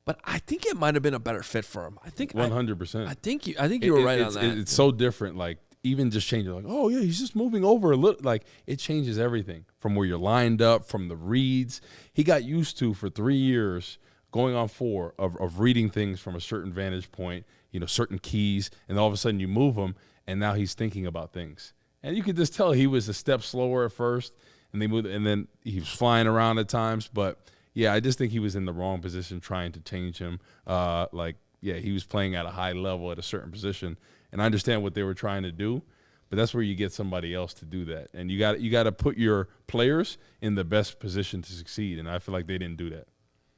But I think it might have been a better fit for him. I think 100%. I think you were right on that. It's so different. Even just changing, he's just moving over a little. It changes everything from where you're lined up, from the reads. He got used to for 3 years, going on 4 of reading things from a certain vantage point, certain keys, and all of a sudden you move him, and now he's thinking about things. And you could just tell he was a step slower at first, and they moved, and then he was flying around at times. But I just think he was in the wrong position trying to change him. He was playing at a high level at a certain position, and I understand what they were trying to do. But that's where you get somebody else to do that, and you got to put your players in the best position to succeed. And I feel like they didn't do that.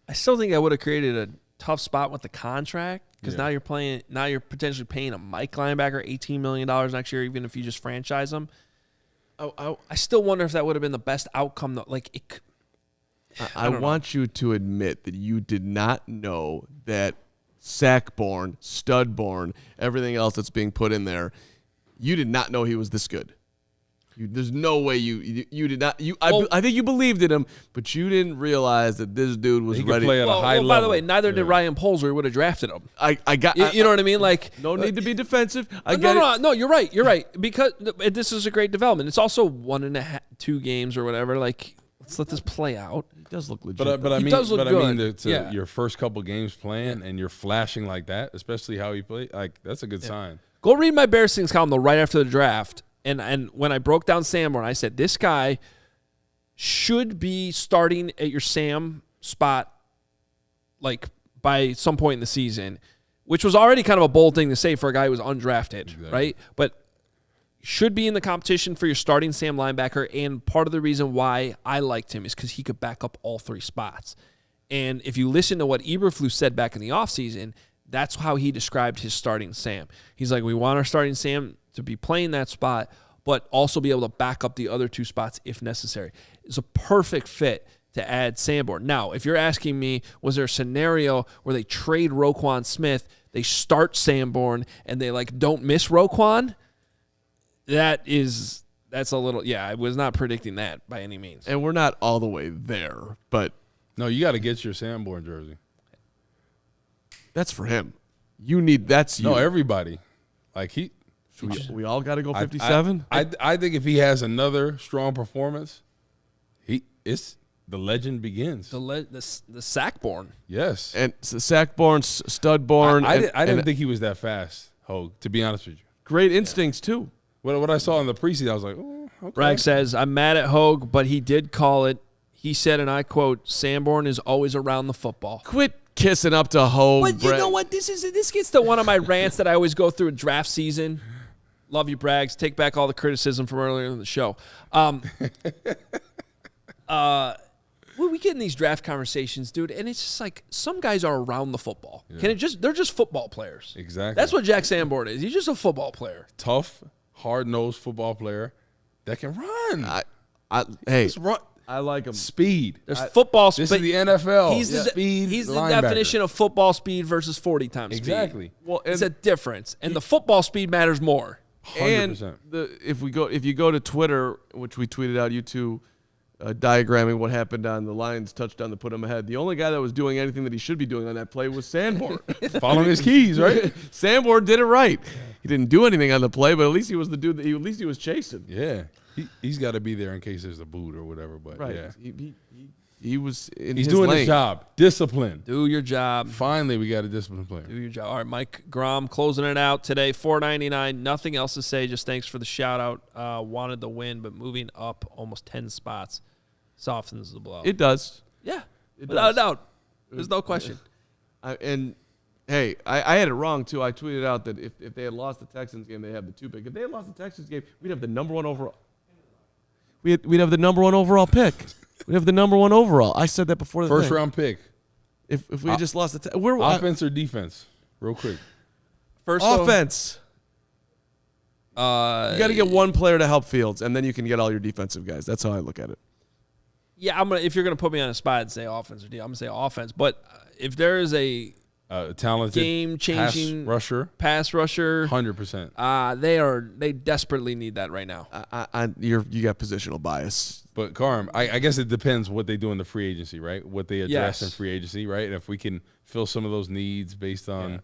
I still think I would have created a tough spot with the contract because now you're potentially paying a Mike linebacker $18 million next year, even if you just franchise him. I still wonder if that would have been the best outcome. Though, I want you to admit that you did not know that Sackborn, Studborn, everything else that's being put in there. You did not know he was this good. There's no way you did not. I think you believed in him, but you didn't realize that this dude was ready. Play at a high level. By the way, neither did Ryan Poles, or he would have drafted him. You know what I mean? No need to be defensive. No, you're right. You're right because this is a great development. It's also 1.5, 2 games or whatever. Let's let this play out. He does look legit. He does look good. Your first couple games playing and you're flashing like that, especially how he played, that's a good sign. Go read my Bears Things column though right after the draft. And when I broke down Sanborn, I said this guy should be starting at your Sam spot by some point in the season, which was already kind of a bold thing to say for a guy who was undrafted, right? But should be in the competition for your starting Sam linebacker, and part of the reason why I liked him is because he could back up all 3 spots. And if you listen to what Eberflus said back in the offseason, that's how he described his starting Sam. He's like, we want our starting Sam to be playing that spot, but also be able to back up the other 2 spots if necessary. It's a perfect fit to add Sanborn. Now, if you're asking me, was there a scenario where they trade Roquan Smith, they start Sanborn, and they don't miss Roquan? That's a little, I was not predicting that by any means. And we're not all the way there, but no, you got to get your Sanborn jersey. That's for him. That's you. No, everybody. We all got to go 57. I think if he has another strong performance, the legend begins. The Sackborn. Yes. And Sackborn, Studborn. I didn't think he was that fast, Hoge, to be honest with you. Great instincts, too. What I saw in the preseason, I was like, oh, okay. Bragg says, I'm mad at Hoge, but he did call it. He said, and I quote, Sanborn is always around the football. Quit kissing up to Hoge. But you know what? This gets to one of my rants that I always go through in draft season. Love you, Braggs. Take back all the criticism from earlier in the show. We get in these draft conversations, dude, and it's just like some guys are around the football. Yeah. They're just football players. Exactly. That's what Jack Sanborn is. He's just a football player. Tough, hard-nosed football player that can run. Just run. I like him. Speed. There's football speed. This is the NFL. He's the definition of football speed versus 40 times exactly. speed. Well, it's a difference, and the football speed matters more. 100%. And if you go to Twitter, which we tweeted out, you two diagramming what happened on the Lions touchdown to put him ahead. The only guy that was doing anything that he should be doing on that play was Sanborn. Following his keys, right? Sanborn did it right. He didn't do anything on the play, but at least he was the dude. At least he was chasing. Yeah, he's got to be there in case there's a boot or whatever. But right. Yeah, he was. He's doing his job. Discipline. Do your job. Finally, we got a disciplined player. Do your job. All right, Mike Grom closing it out today. $4.99. Nothing else to say. Just thanks for the shout out. Wanted the win, but moving up almost 10 spots softens the blow. It does. Yeah, without a doubt. There's no question. Hey, I had it wrong, too. I tweeted out that if they had lost the Texans game, they'd have the 2 pick. If they had lost the Texans game, we'd have the number 1 overall. We'd have the number 1 overall pick. We'd have the number 1 overall. I said that before the first round pick. If we had just lost the offense or defense, real quick. First offense. You got to get one player to help Fields, and then you can get all your defensive guys. That's how I look at it. Yeah, if you're gonna put me on a spot and say offense or defense, I'm gonna say offense. But if there is a talented game-changing pass rusher, 100%. They desperately need that right now. You got positional bias. But Carm, I guess it depends what they do in the free agency, right? What they address in free agency, right? And if we can fill some of those needs based on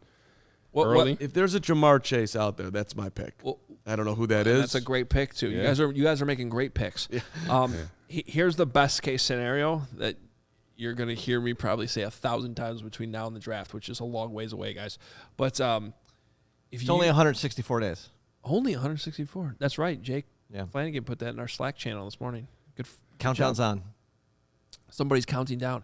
early. If there's a Jamar Chase out there, that's my pick. Well, I don't know who that is. That's a great pick too. Yeah. You guys are making great picks. Yeah. Here's the best case scenario that you're going to hear me probably say 1,000 times between now and the draft, which is a long ways away, guys. But it's only 164 days. Only 164. That's right, Jake. Yeah. Flanagan put that in our Slack channel this morning. Good. Countdown's on. Somebody's counting down.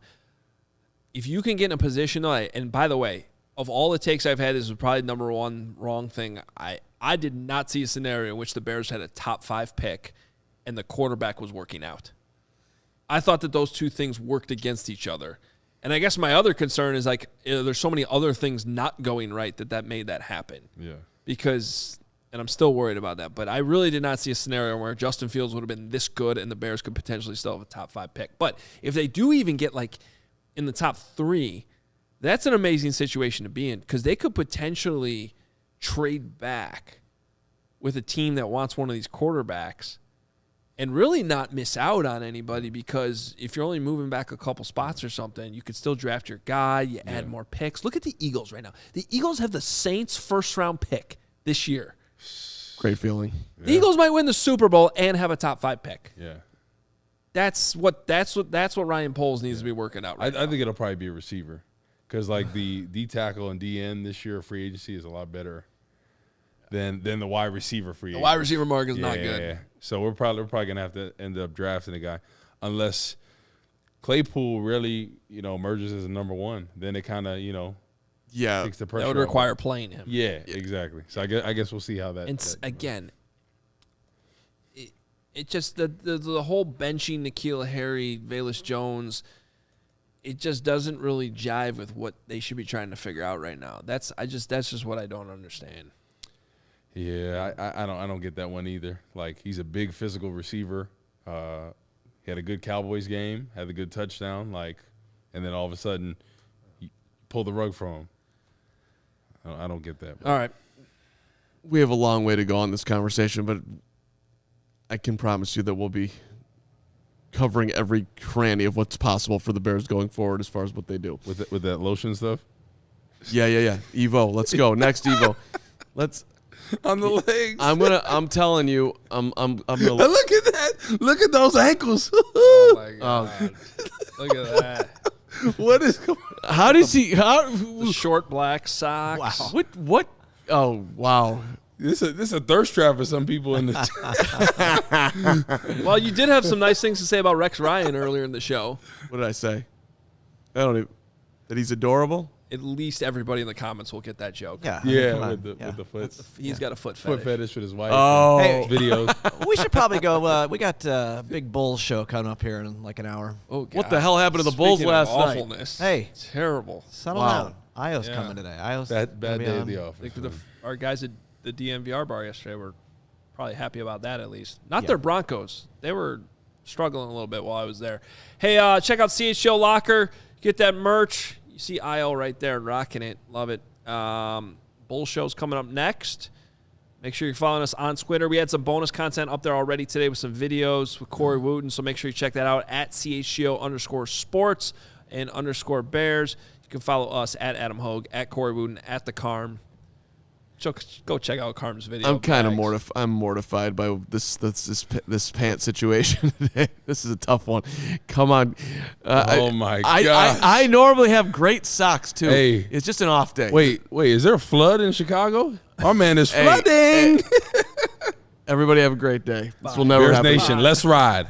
If you can get in a position, and by the way, of all the takes I've had, this is probably number 1 wrong thing. I did not see a scenario in which the Bears had a top 5 pick and the quarterback was working out. I thought that those two things worked against each other. And I guess my other concern is there's so many other things not going right that made that happen. Yeah. Because, and I'm still worried about that, but I really did not see a scenario where Justin Fields would have been this good and the Bears could potentially still have a top 5 pick. But if they do even get in the top 3, that's an amazing situation to be in because they could potentially trade back with a team that wants one of these quarterbacks and really not miss out on anybody because if you're only moving back a couple spots or something, you could still draft your guy, you add more picks. Look at the Eagles right now. The Eagles have the Saints' first-round pick this year. Great feeling. The Eagles might win the Super Bowl and have a top 5 pick. Yeah. That's what Ryan Poles needs to be working out right now. I think it'll probably be a receiver because the D tackle and DN this year free agency is a lot better than the wide receiver free agency. The wide receiver market is not good. Yeah. So we're probably gonna have to end up drafting a guy unless Claypool really emerges as a number 1. Then it kind of takes the pressure. That would require playing him. Yeah, exactly. So I guess we'll see how that. And again, it just the whole benching N'Keal Harry, Velus Jones, it just doesn't really jive with what they should be trying to figure out right now. That's just what I don't understand. Yeah, I don't get that one either. Like, he's a big physical receiver. He had a good Cowboys game, had a good touchdown, and then all of a sudden, you pull the rug from him. I don't get that. All right. We have a long way to go on this conversation, but I can promise you that we'll be covering every cranny of what's possible for the Bears going forward as far as what they do. With that lotion stuff? Yeah. Evo, let's go. Next Evo. Let's on the legs. I'm telling you, I'm gonna look at that. Look at those ankles. Oh my God. Look at that. What is going on? How does he The short black socks. Wow. What oh wow. This is a thirst trap for some people in the Well, you did have some nice things to say about Rex Ryan earlier in the show. What did I say? I don't even that he's adorable? At least everybody in the comments will get that joke. Yeah. Yeah, with the foot. He's got a foot Foot fetish. fetish with his wife. Oh. Hey. Videos. We should probably go. We got a big Bulls show coming up here in like an hour. Oh, God. What the hell happened to the Bulls Speaking of last night? awfulness, Hey. terrible. Settle Wow. down. Io's Yeah. coming today. Io's Bad gonna be day on. at the I office. think our guys at the DMVR bar yesterday were probably happy about that at least. Not their Broncos. They were struggling a little bit while I was there. Hey, check out CHGO Locker. Get that merch. You see IL right there rocking it. Love it. Bull show's coming up next. Make sure you're following us on Twitter. We had some bonus content up there already today with some videos with Corey Wootton, so make sure you check that out at CHGO_sports and _Bears. You can follow us at Adam Hoge, at Corey Wootton, at the Carm. Go check out Carm's video. I'm kind of I'm mortified by this pant situation today. This is a tough one. Come on. My gosh. I normally have great socks too. Hey. It's just an off day. Wait, is there a flood in Chicago? Our man is flooding. Everybody have a great day. This will never Bears happen. Nation, let's ride.